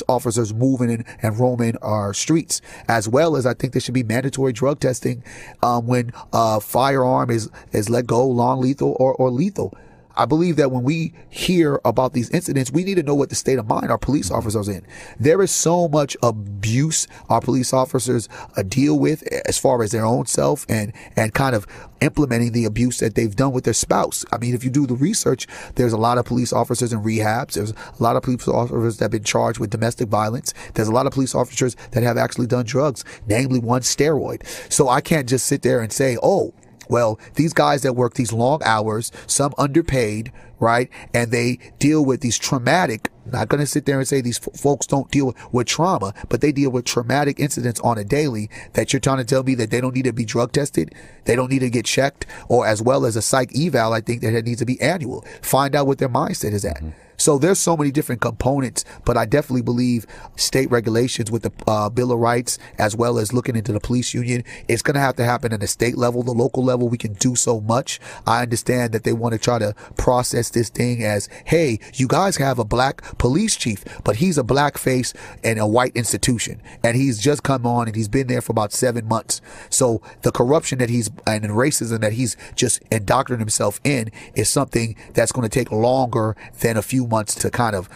officers moving and roaming our streets, as well as I think there should be mandatory drug testing when a firearm is let go, long lethal or lethal. I believe that when we hear about these incidents, we need to know what the state of mind our police officers are in. There is so much abuse our police officers deal with as far as their own self and kind of implementing the abuse that they've done with their spouse. I mean, if you do the research, there's a lot of police officers in rehabs. There's a lot of police officers that have been charged with domestic violence. There's a lot of police officers that have actually done drugs, namely one steroid. So I can't just sit there and say, oh, well, these guys that work these long hours, some underpaid, right? And they deal with these traumatic, not going to sit there and say these folks don't deal with trauma, but they deal with traumatic incidents on a daily, that you're trying to tell me that they don't need to be drug tested, they don't need to get checked, or as well as a psych eval, I think that it needs to be annual. Find out what their mindset is at. So there's so many different components, but I definitely believe state regulations with the Bill of Rights, as well as looking into the police union, it's going to have to happen at the state level. The local level, we can do so much. I understand that they want to try to process this thing as, hey, you guys have a black police chief, but he's a black face in a white institution, and he's just come on and he's been there for about 7 months. So the corruption that and the racism that he's just indoctrinating himself in is something that's going to take longer than a few months to kind of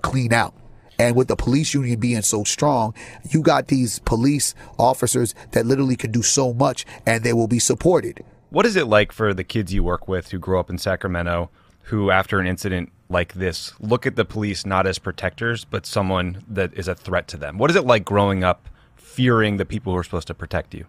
clean out. And with the police union being so strong, you got these police officers that literally can do so much, and they will be supported. What is it like for the kids you work with who grow up in Sacramento, who after an incident like this look at the police not as protectors, but someone that is a threat to them? What is it like growing up fearing the people who are supposed to protect you?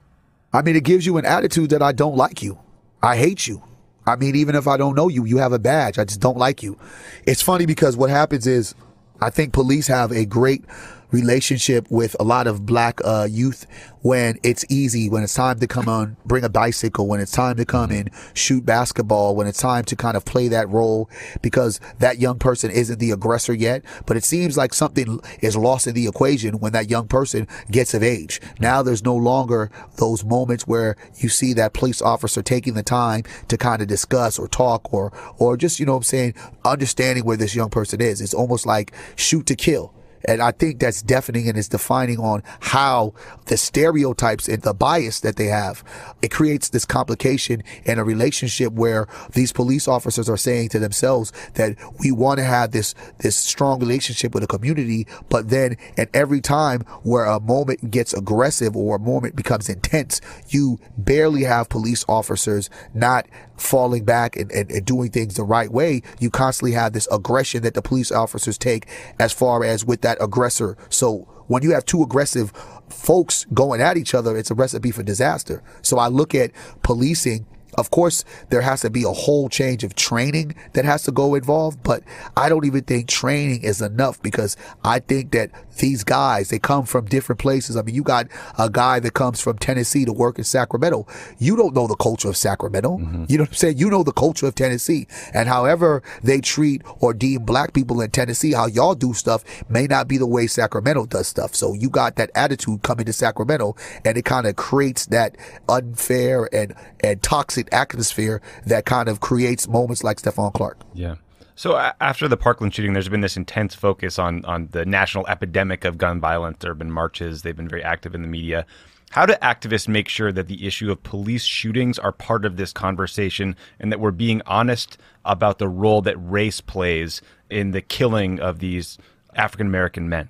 I mean, it gives you an attitude that I don't like you. I hate you. I mean, even if I don't know you, you have a badge. I just don't like you. It's funny because what happens is I think police have a great relationship with a lot of black youth when it's easy, when it's time to come on, bring a bicycle, when it's time to come and shoot basketball, when it's time to kind of play that role, because that young person isn't the aggressor yet. But it seems like something is lost in the equation when that young person gets of age. Now there's no longer those moments where you see that police officer taking the time to kind of discuss or talk or just, you know what I'm saying, understanding where this young person is. It's almost like shoot to kill. And I think that's deafening and it's defining on how the stereotypes and the bias that they have, it creates this complication in a relationship where these police officers are saying to themselves that we want to have this strong relationship with a community, but then at every time where a moment gets aggressive or a moment becomes intense, you barely have police officers not falling back and doing things the right way. You constantly have this aggression that the police officers take as far as with that aggressor. So when you have two aggressive folks going at each other, it's a recipe for disaster. So I look at policing. Of course, there has to be a whole change of training that has to go involved, but I don't even think training is enough, because I think that these guys, they come from different places. I mean, you got a guy that comes from Tennessee to work in Sacramento. You don't know the culture of Sacramento. You know what I'm saying? You know the culture of Tennessee. And however they treat or deem black people in Tennessee, how y'all do stuff may not be the way Sacramento does stuff. So you got that attitude coming to Sacramento, and it kind of creates that unfair and toxic atmosphere that kind of creates moments like Stephon Clark. Yeah. So after the Parkland shooting, there's been this intense focus on the national epidemic of gun violence. There have been marches. They've been very active in the media. How do activists make sure that the issue of police shootings are part of this conversation, and that we're being honest about the role that race plays in the killing of these African-American men?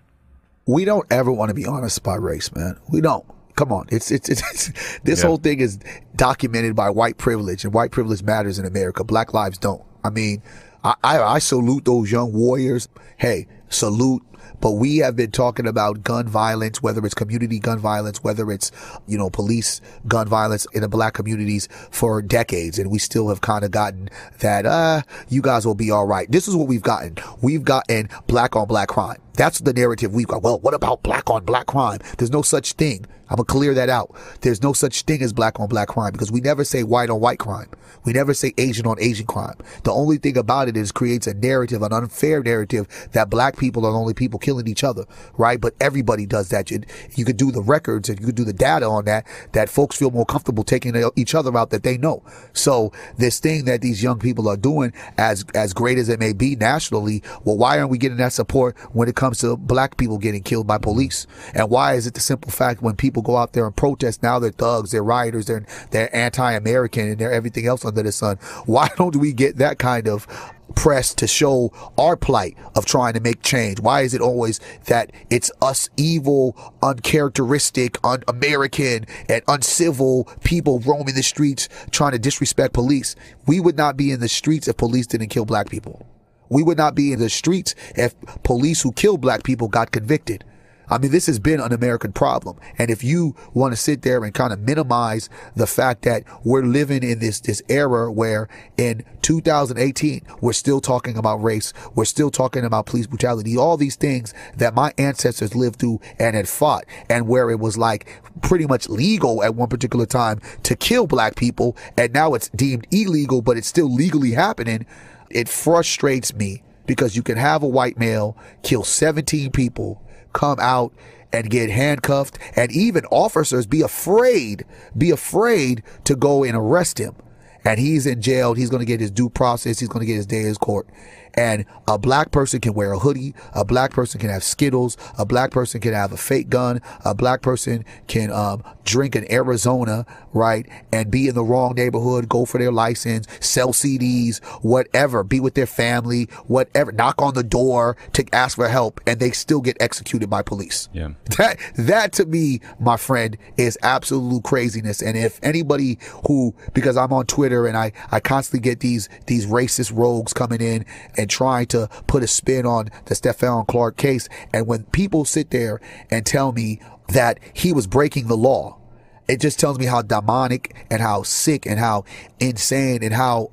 We don't ever want to be honest about race, man. We don't. Come on. It's this whole thing is documented by white privilege, and white privilege matters in America. Black lives don't. I mean, I salute those young warriors. Hey, salute. But we have been talking about gun violence, whether it's community gun violence, whether it's, police gun violence in the black communities for decades. And we still have kind of gotten that, you guys will be all right. This is what we've gotten. We've gotten black on black crime. That's the narrative we've got. Well, what about black on black crime? There's no such thing. I'm going to clear that out. There's no such thing as black on black crime, because we never say white on white crime. We never say Asian on Asian crime. The only thing about it is creates a narrative, an unfair narrative, that black people are the only people killing each other, right? But everybody does that. You could do the records and you could do the data on that folks feel more comfortable taking each other out that they know. So this thing that these young people are doing, as great as it may be nationally, well, why aren't we getting that support when it comes to black people getting killed by police? And why is it the simple fact when people go out there and protest, now they're thugs, they're rioters, they're anti-American, and they're everything else under the sun? Why don't we get that kind of press to show our plight of trying to make change? Why is it always that it's us evil, uncharacteristic, un-American, and uncivil people roaming the streets trying to disrespect police? We would not be in the streets if police didn't kill black people. We would not be in the streets if police who killed black people got convicted. I mean, this has been an American problem. And if you want to sit there and kind of minimize the fact that we're living in this era where in 2018, we're still talking about race, we're still talking about police brutality, all these things that my ancestors lived through and had fought, and where it was like pretty much legal at one particular time to kill black people, and now it's deemed illegal, but it's still legally happening. It frustrates me, because you can have a white male kill 17 people, come out and get handcuffed, and even officers be afraid to go and arrest him. And he's in jail. He's going to get his due process. He's going to get his day in court. And a black person can wear a hoodie. A black person can have Skittles. A black person can have a fake gun. A black person can drink in Arizona, right? And be in the wrong neighborhood, go for their license, sell CDs, whatever, be with their family, whatever, knock on the door to ask for help, and they still get executed by police. Yeah. That to me, my friend, is absolute craziness. And if anybody because I'm on Twitter and I constantly get these racist rogues coming in and trying to put a spin on the Stephon Clark case. And when people sit there and tell me that he was breaking the law, it just tells me how demonic and how sick and how insane and how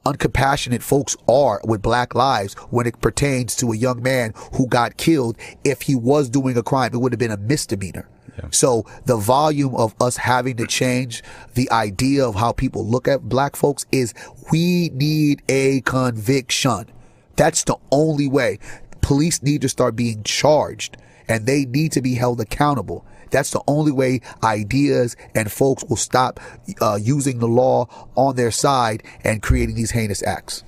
uncompassionate folks are with black lives when it pertains to a young man who got killed. If he was doing a crime, it would have been a misdemeanor. Yeah. So the volume of us having to change the idea of how people look at black folks is we need a conviction. That's the only way. Police need to start being charged, and they need to be held accountable. That's the only way ideas and folks will stop using the law on their side and creating these heinous acts.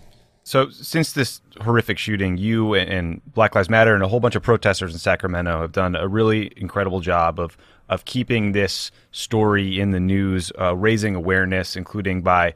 So since this horrific shooting, you and Black Lives Matter and a whole bunch of protesters in Sacramento have done a really incredible job of keeping this story in the news, raising awareness, including by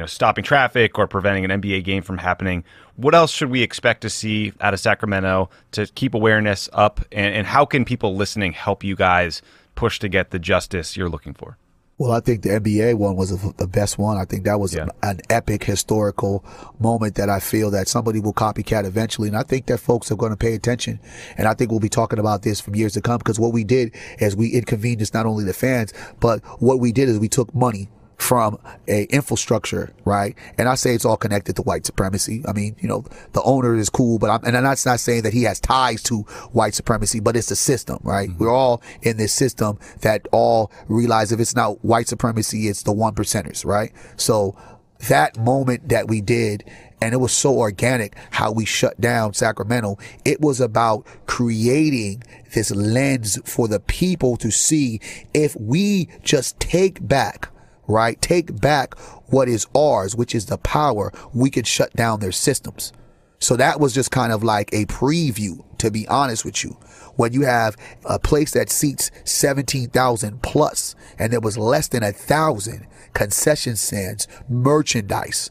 stopping traffic or preventing an NBA game from happening. What else should we expect to see out of Sacramento to keep awareness up? And how can people listening help you guys push to get the justice you're looking for? Well, I think the NBA one was the best one. I think that was an epic historical moment that I feel that somebody will copycat eventually. And I think that folks are going to pay attention. And I think we'll be talking about this for years to come, because what we did is we inconvenienced not only the fans, but what we did is we took money from a infrastructure, right? And I say it's all connected to white supremacy. I mean, the owner is cool, but I'm not saying that he has ties to white supremacy, but it's a system, right? Mm-hmm. We're all in this system that all realize if it's not white supremacy, it's the 1%ers, right? So that moment that we did, and it was so organic how we shut down Sacramento, it was about creating this lens for the people to see if we just take back what is ours, which is the power, we could shut down their systems. So that was just kind of like a preview, to be honest with you. When you have a place that seats 17,000 plus, and there was less than 1,000 concession stands, merchandise,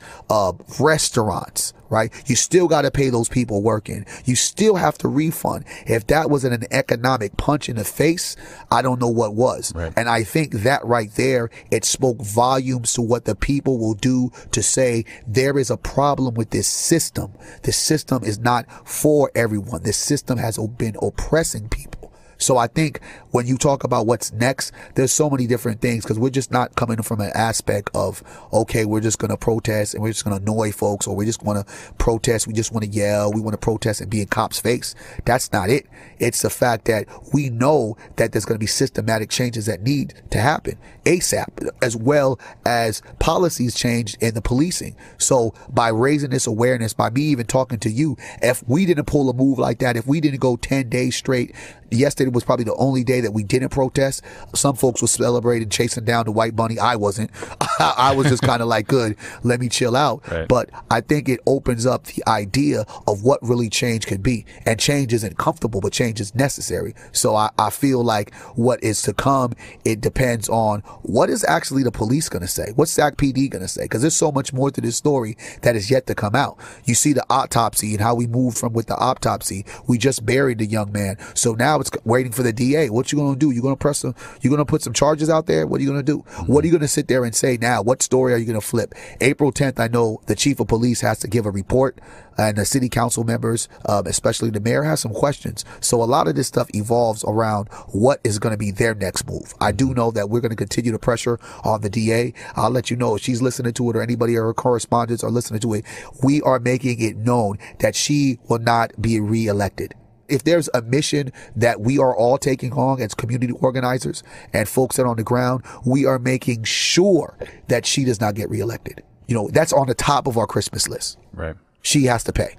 restaurants, right? You still got to pay those people working. You still have to refund. If that wasn't an economic punch in the face, I don't know what was. Right. And I think that right there, it spoke volumes to what the people will do to say there is a problem with this system. This system is not for everyone. This system has been oppressing people. So I think when you talk about what's next, there's so many different things, because we're just not coming from an aspect of, okay, we're just going to protest and we're just going to annoy folks, or we just want to protest, we just want to yell, we want to protest and be in cops' face. That's not it. It's the fact that we know that there's going to be systematic changes that need to happen ASAP, as well as policies changed in the policing. So by raising this awareness, by me even talking to you, if we didn't pull a move like that, if we didn't go 10 days straight, yesterday was probably the only day that we didn't protest. Some folks were celebrating, chasing down the white bunny. I wasn't. I was just kind of like, good, let me chill out. Right. But I think it opens up the idea of what really change could be. And change isn't comfortable, but change is necessary. So I feel like what is to come, it depends on what is actually the police going to say. What's SAC PD going to say? Because there's so much more to this story that is yet to come out. You see the autopsy and how we moved from with the autopsy. We just buried the young man. So now it's waiting for the DA. What you going to do? You going to put some charges out there? What are you going to do? Mm-hmm. What are you going to sit there and say now? What story are you going to flip? April 10th, I know the chief of police has to give a report, and the city council members, especially the mayor, has some questions. So a lot of this stuff evolves around what is going to be their next move. I do know that we're going to continue to pressure on the DA. I'll let you know if she's listening to it, or anybody or her correspondents are listening to it. We are making it known that she will not be reelected. If there's a mission that we are all taking on as community organizers and folks that are on the ground, we are making sure that she does not get reelected. That's on the top of our Christmas list. Right. She has to pay.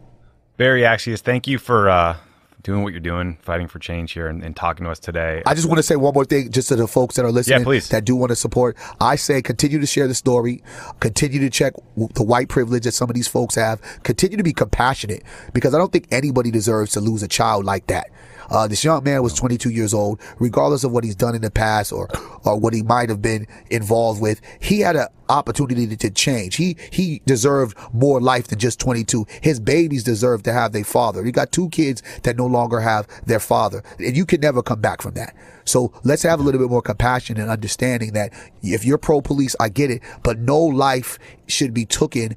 Barry Axius, thank you for doing what you're doing, fighting for change here, and talking to us today. I just want to say one more thing just to the folks that are listening, that do want to support. I say continue to share the story, continue to check the white privilege that some of these folks have, continue to be compassionate, because I don't think anybody deserves to lose a child like that. This young man was 22 years old. Regardless of what he's done in the past or what he might have been involved with, he had an opportunity to change. He deserved more life than just 22. His babies deserve to have their father. He got 2 kids that no longer have their father, and you can never come back from that. So let's have a little bit more compassion and understanding that if you're pro-police, I get it, but no life should be taken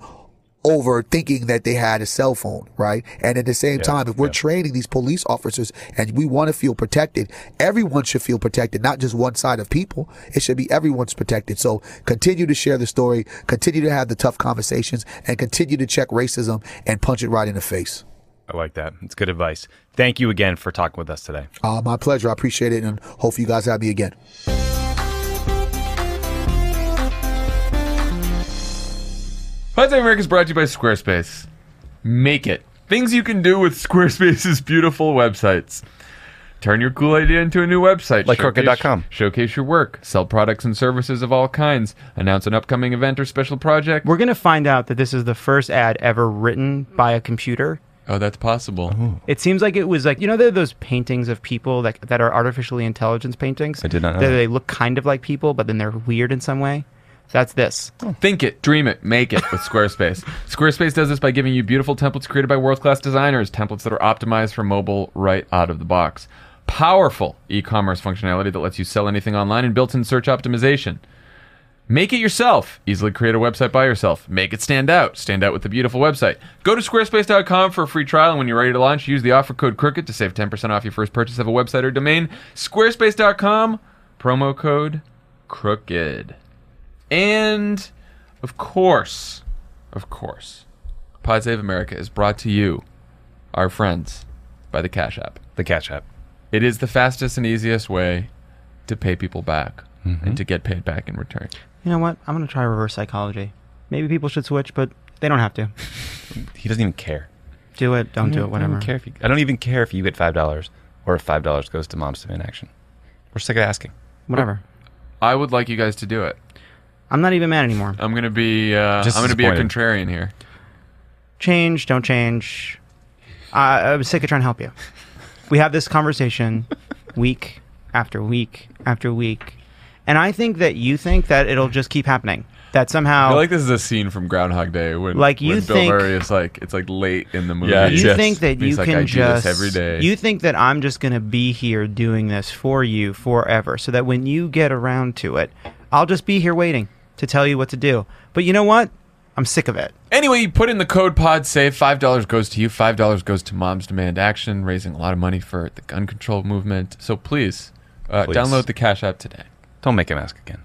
over thinking that they had a cell phone, right? And at the same time, if we're training these police officers and we want to feel protected, everyone should feel protected, not just one side of people. It should be everyone's protected. So continue to share the story, continue to have the tough conversations, and continue to check racism and punch it right in the face. I like that. It's good advice. Thank you again for talking with us today. My pleasure. I appreciate it, and hope you guys have me again. Fight Time America is brought to you by Squarespace. Make it. Things you can do with Squarespace's beautiful websites. Turn your cool idea into a new website. Like Crooked.com. Showcase your work. Sell products and services of all kinds. Announce an upcoming event or special project. We're going to find out that this is the first ad ever written by a computer. Oh, that's possible. Ooh. It seems like it was like, there are those paintings of people that are artificially intelligence paintings. I did not know that that. they look kind of like people, but then they're weird in some way. That's this. Think it, dream it, make it with Squarespace. Squarespace does this by giving you beautiful templates created by world-class designers, templates that are optimized for mobile right out of the box. Powerful e-commerce functionality that lets you sell anything online and built-in search optimization. Make it yourself. Easily create a website by yourself. Make it stand out. Stand out with a beautiful website. Go to squarespace.com for a free trial, and when you're ready to launch, use the offer code CROOKED to save 10% off your first purchase of a website or domain. Squarespace.com, promo code CROOKED. And, of course, Pod Save America is brought to you, our friends, by the Cash App. The Cash App. It is the fastest and easiest way to pay people back and to get paid back in return. You know what? I'm going to try reverse psychology. Maybe people should switch, but they don't have to. He doesn't even care. Do it, don't do it, whatever. I don't even care if you get $5 or if $5 goes to Moms Demand Action. We're sick of asking. Whatever. I would like you guys to do it. I'm not even mad anymore. I'm gonna be a contrarian here. Change, don't change. I'm sick of trying to help you. We have this conversation week after week after week, and I think that you think that it'll just keep happening. That somehow, I feel like this is a scene from Groundhog Day when Bill Murray is like, it's like late in the movie. Yeah, you think that He's you like, can I just do this every day. You think that I'm just gonna be here doing this for you forever, so that when you get around to it, I'll just be here waiting to tell you what to do. But you know what? I'm sick of it. Anyway, you put in the code PODSAVE. $5 goes to you. $5 goes to Moms Demand Action, raising a lot of money for the gun control movement. So please, download the Cash App today. Don't make him ask again.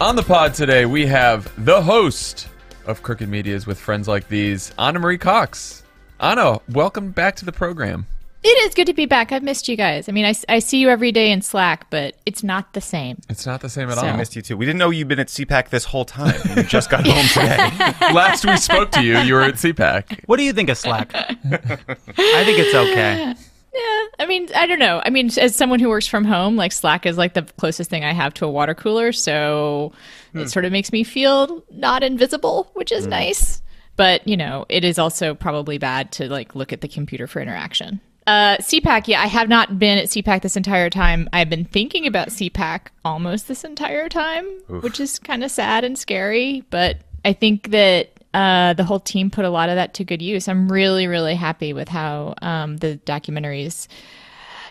On the pod today, we have the host of Crooked Medias with Friends Like These, Anna Marie Cox. Anna, welcome back to the program. It is good to be back. I've missed you guys. I mean, I see you every day in Slack, but it's not the same. It's not the same at So- all. I missed you too. We didn't know you'd been at CPAC this whole time. You just got home today. Last we spoke to you, you were at CPAC. What do you think of Slack? I think it's okay. Yeah, I mean, I don't know. I mean, as someone who works from home, like Slack is like the closest thing I have to a water cooler, so it sort of makes me feel not invisible, which is nice. But, it is also probably bad to like look at the computer for interaction. CPAC, yeah, I have not been at CPAC this entire time. I've been thinking about CPAC almost this entire time, which is kind of sad and scary. But I think that the whole team put a lot of that to good use. I'm really, really happy with how the documentary's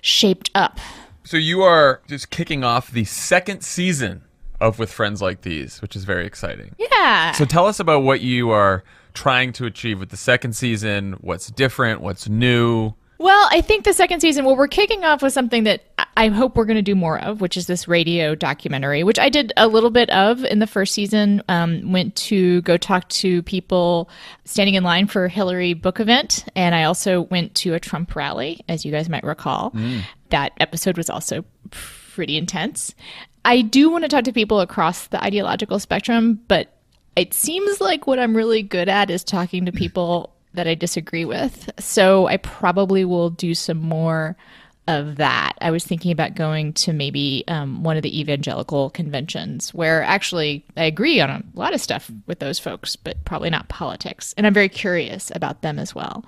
shaped up. So you are just kicking off the second season of With Friends Like These, which is very exciting. Yeah. So tell us about what you are trying to achieve with the second season, what's different, what's new. Well, I think the second season, we're kicking off with something that I hope we're going to do more of, which is this radio documentary, which I did a little bit of in the first season. Went to go talk to people standing in line for a Hillary book event. And I also went to a Trump rally, as you guys might recall. That episode was also pretty intense. I do want to talk to people across the ideological spectrum, but it seems like what I'm really good at is talking to people that I disagree with. So I probably will do some more of that. I was thinking about going to maybe one of the evangelical conventions where actually I agree on a lot of stuff with those folks, but probably not politics. And I'm very curious about them as well.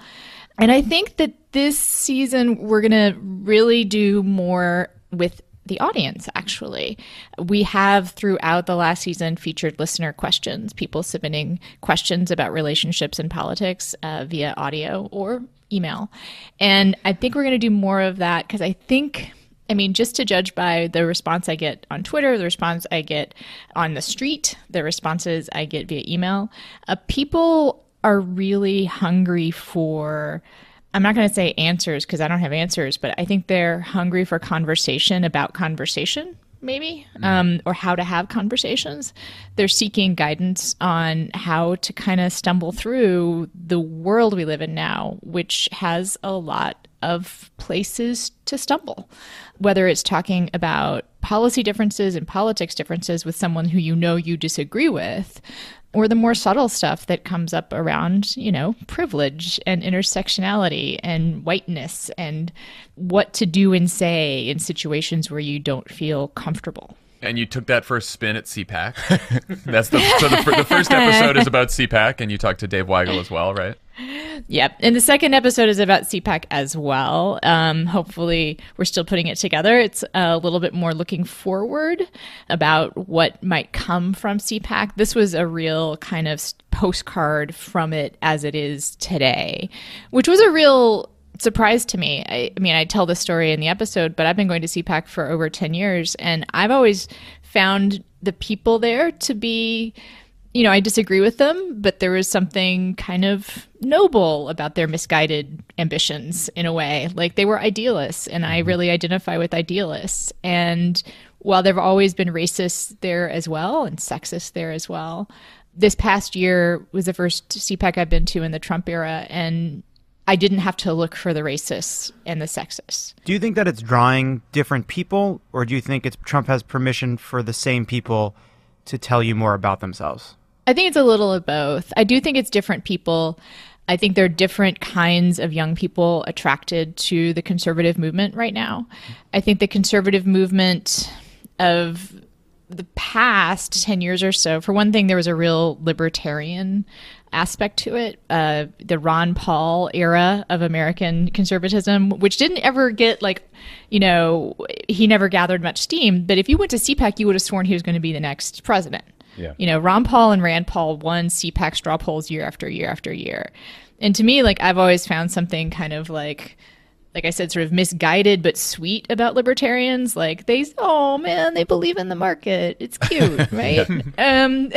And I think that this season we're going to really do more with the audience, actually. We have throughout the last season featured listener questions, people submitting questions about relationships and politics via audio or email. And I think we're going to do more of that because just to judge by the response I get on Twitter, the response I get on the street, the responses I get via email, people are really hungry for, I'm not going to say answers because I don't have answers, but I think they're hungry for conversation about conversation, maybe, or how to have conversations. They're seeking guidance on how to kind of stumble through the world we live in now, which has a lot of places to stumble, whether it's talking about policy differences and politics differences with someone who you disagree with, or the more subtle stuff that comes up around, privilege and intersectionality and whiteness and what to do and say in situations where you don't feel comfortable. And you took that first spin at CPAC. The first episode is about CPAC, and you talked to Dave Weigel as well, right? Yep. And the second episode is about CPAC as well. Hopefully, we're still putting it together. It's a little bit more looking forward about what might come from CPAC. This was a real kind of postcard from it as it is today, which was a real surprise to me. I tell this story in the episode, but I've been going to CPAC for over 10 years, and I've always found the people there to be, I disagree with them, but there was something kind of noble about their misguided ambitions in a way. Like, they were idealists, and I really identify with idealists. And while there have always been racists there as well and sexists there as well, this past year was the first CPAC I've been to in the Trump era, and I didn't have to look for the racists and the sexists. Do you think that it's drawing different people, or do you think Trump has permission for the same people to tell you more about themselves? I think it's a little of both. I do think it's different people. I think there are different kinds of young people attracted to the conservative movement right now. I think the conservative movement of the past 10 years or so, for one thing, there was a real libertarian aspect to it. The Ron Paul era of American conservatism, which didn't ever get he never gathered much steam. But if you went to CPAC, you would have sworn he was going to be the next president. Yeah. Ron Paul and Rand Paul won CPAC straw polls year after year after year. And to me, I've always found something kind of like I said, sort of misguided but sweet about libertarians. They believe in the market. It's cute, right? And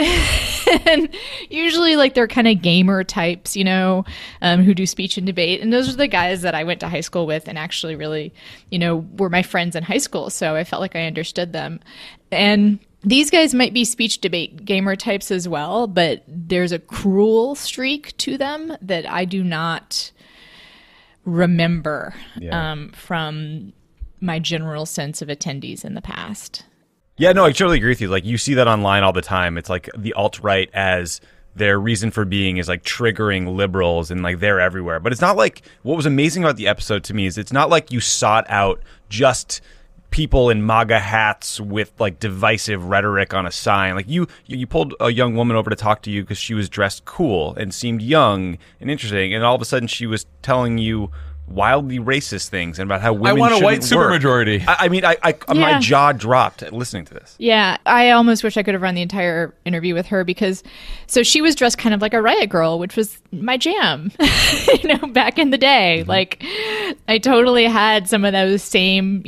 usually they're kind of gamer types, who do speech and debate. And those are the guys that I went to high school with and actually really, were my friends in high school. So I felt like I understood them. And these guys might be speech debate gamer types as well, but there's a cruel streak to them that I do not remember from my general sense of attendees in the past. Yeah, no, I totally agree with you. You see that online all the time. It's the alt-right as their reason for being is triggering liberals, and they're everywhere. But it's not what was amazing about the episode to me is it's not you sought out just people in MAGA hats with divisive rhetoric on a sign. You pulled a young woman over to talk to you because she was dressed cool and seemed young and interesting, and all of a sudden she was telling you wildly racist things and about how women I want a white work. supermajority. My jaw dropped listening to this. Yeah, I almost wish I could have run the entire interview with her because she was dressed kind of like a riot girl, which was my jam, back in the day. I totally had some of those same,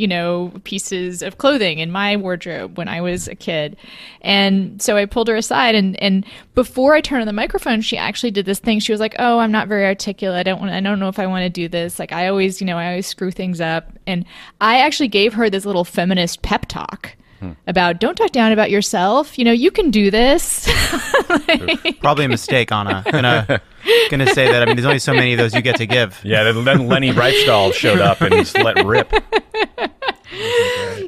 pieces of clothing in my wardrobe when I was a kid. And so I pulled her aside and before I turned on the microphone, she actually did this thing. She was like, "Oh, I'm not very articulate. I don't know if I want to do this. I always screw things up." And I actually gave her this little feminist pep talk about don't talk down about yourself. You can do this. Probably a mistake, Anna. Gonna say that. There's only so many of those you get to give. Yeah, then Lenny Reifstahl showed up and just let rip.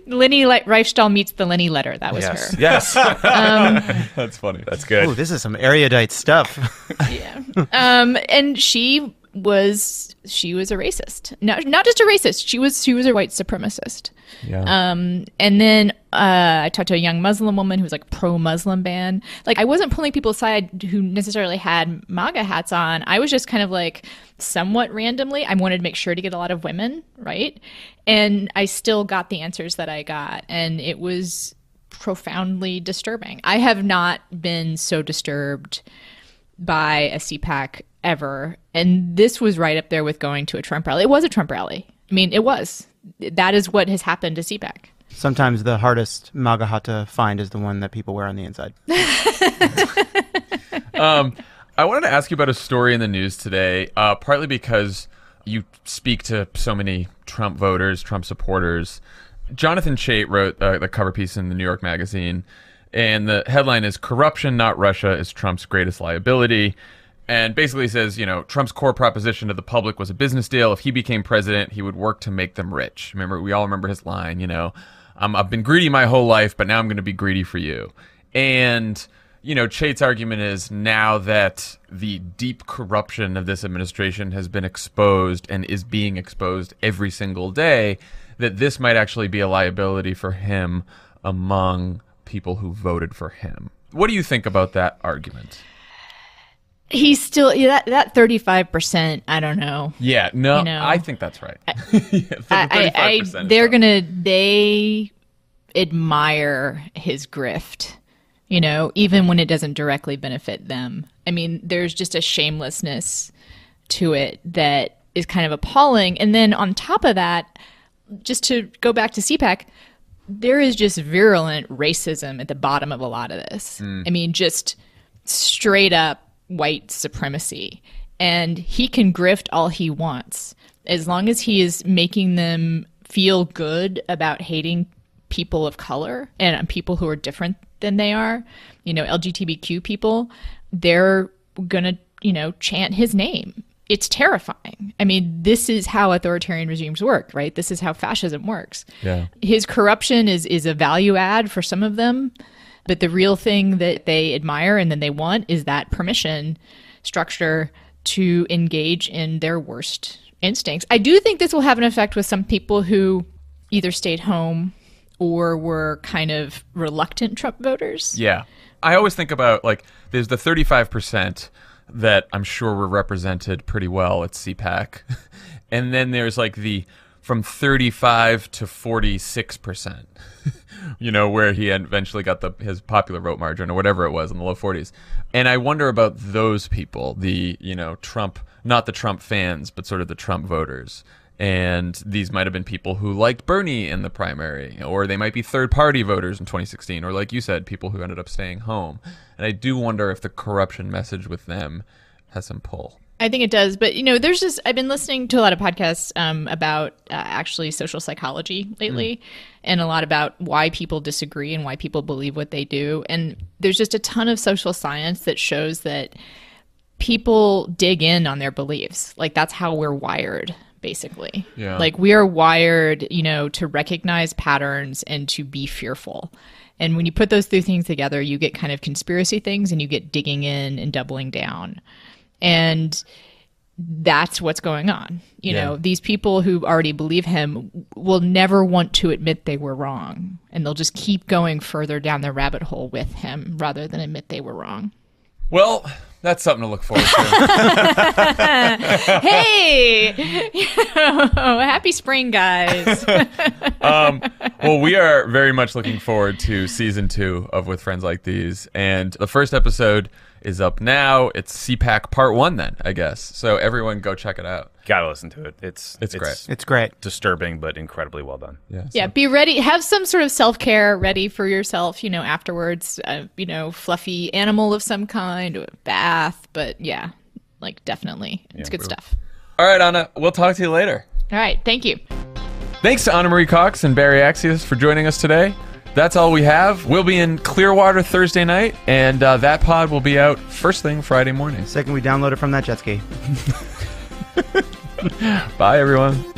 Lenny Reifstahl meets the Lenny letter. That was her. Yes. That's funny. That's good. Ooh, this is some erudite stuff. Yeah. And she was a racist. Not just a racist. She was a white supremacist. Yeah. And then I talked to a young Muslim woman who was pro-Muslim ban. I wasn't pulling people aside who necessarily had MAGA hats on. I was just kind of somewhat randomly. I wanted to make sure to get a lot of women, right? And I still got the answers that I got, and it was profoundly disturbing. I have not been so disturbed by a CPAC ever. And this was right up there with going to a Trump rally. It was a Trump rally. It was. That is what has happened to CPAC. Sometimes the hardest MAGA hat to find is the one that people wear on the inside. I wanted to ask you about a story in the news today, partly because you speak to so many Trump voters, Trump supporters. Jonathan Chait wrote the cover piece in the New York Magazine, and the headline is "Corruption, Not Russia, is Trump's Greatest Liability." And basically says, Trump's core proposition to the public was a business deal. If he became president, he would work to make them rich. We all remember his line, I've been greedy my whole life, but now I'm going to be greedy for you. And Chait's argument is now that the deep corruption of this administration has been exposed and is being exposed every single day, that this might actually be a liability for him among people who voted for him. What do you think about that argument? He's still that 35%. I don't know. Yeah, no, I think that's right. They admire his grift. Even when it doesn't directly benefit them. I mean, there's just a shamelessness to it that is kind of appalling. And then on top of that, just to go back to CPAC, there is just virulent racism at the bottom of a lot of this. I mean, just straight up white supremacy. And he can grift all he wants. As long as he is making them feel good about hating people of color and people who are different than they are, LGBTQ people, they're gonna, chant his name. It's terrifying. I mean, this is how authoritarian regimes work, right? This is how fascism works. Yeah. His corruption is a value add for some of them, but the real thing that they admire and then they want is that permission structure to engage in their worst instincts. I do think this will have an effect with some people who either stayed home or were kind of reluctant Trump voters. Yeah. I always think about, there's the 35% that I'm sure were represented pretty well at CPAC. And then there's, the from 35 to 46%, where he eventually got his popular vote margin or whatever it was in the low 40s. And I wonder about those people, the, Trump, not the Trump fans, but sort of the Trump voters. And these might have been people who liked Bernie in the primary, or they might be third-party voters in 2016, or like you said, people who ended up staying home. And I do wonder if the corruption message with them has some pull. I think it does. But, I've been listening to a lot of podcasts about actually social psychology lately, and a lot about why people disagree and why people believe what they do. And there's just a ton of social science that shows that people dig in on their beliefs. That's how we're wired. Basically. Yeah. We are wired, to recognize patterns and to be fearful. And when you put those two things together, you get kind of conspiracy things and you get digging in and doubling down. And that's what's going on. You know, these people who already believe him will never want to admit they were wrong. And they'll just keep going further down the rabbit hole with him rather than admit they were wrong. Well, that's something to look forward to. Hey! Happy spring, guys. Well, we are very much looking forward to season 2 of With Friends Like These. And the first episode is up now. It's CPAC Part 1 then, I guess. So everyone go check it out. Gotta listen to it. It's great. It's great. Disturbing, but incredibly well done. Yeah, be ready. Have some sort of self-care ready for yourself, afterwards. Fluffy animal of some kind, or a bath. But yeah, definitely. It's good stuff. All right, Anna. We'll talk to you later. All right. Thank you. Thanks to Anna Marie Cox and Barry Axios for joining us today. That's all we have. We'll be in Clearwater Thursday night, and that pod will be out first thing Friday morning. Second, we download it from that jet ski. Bye, everyone.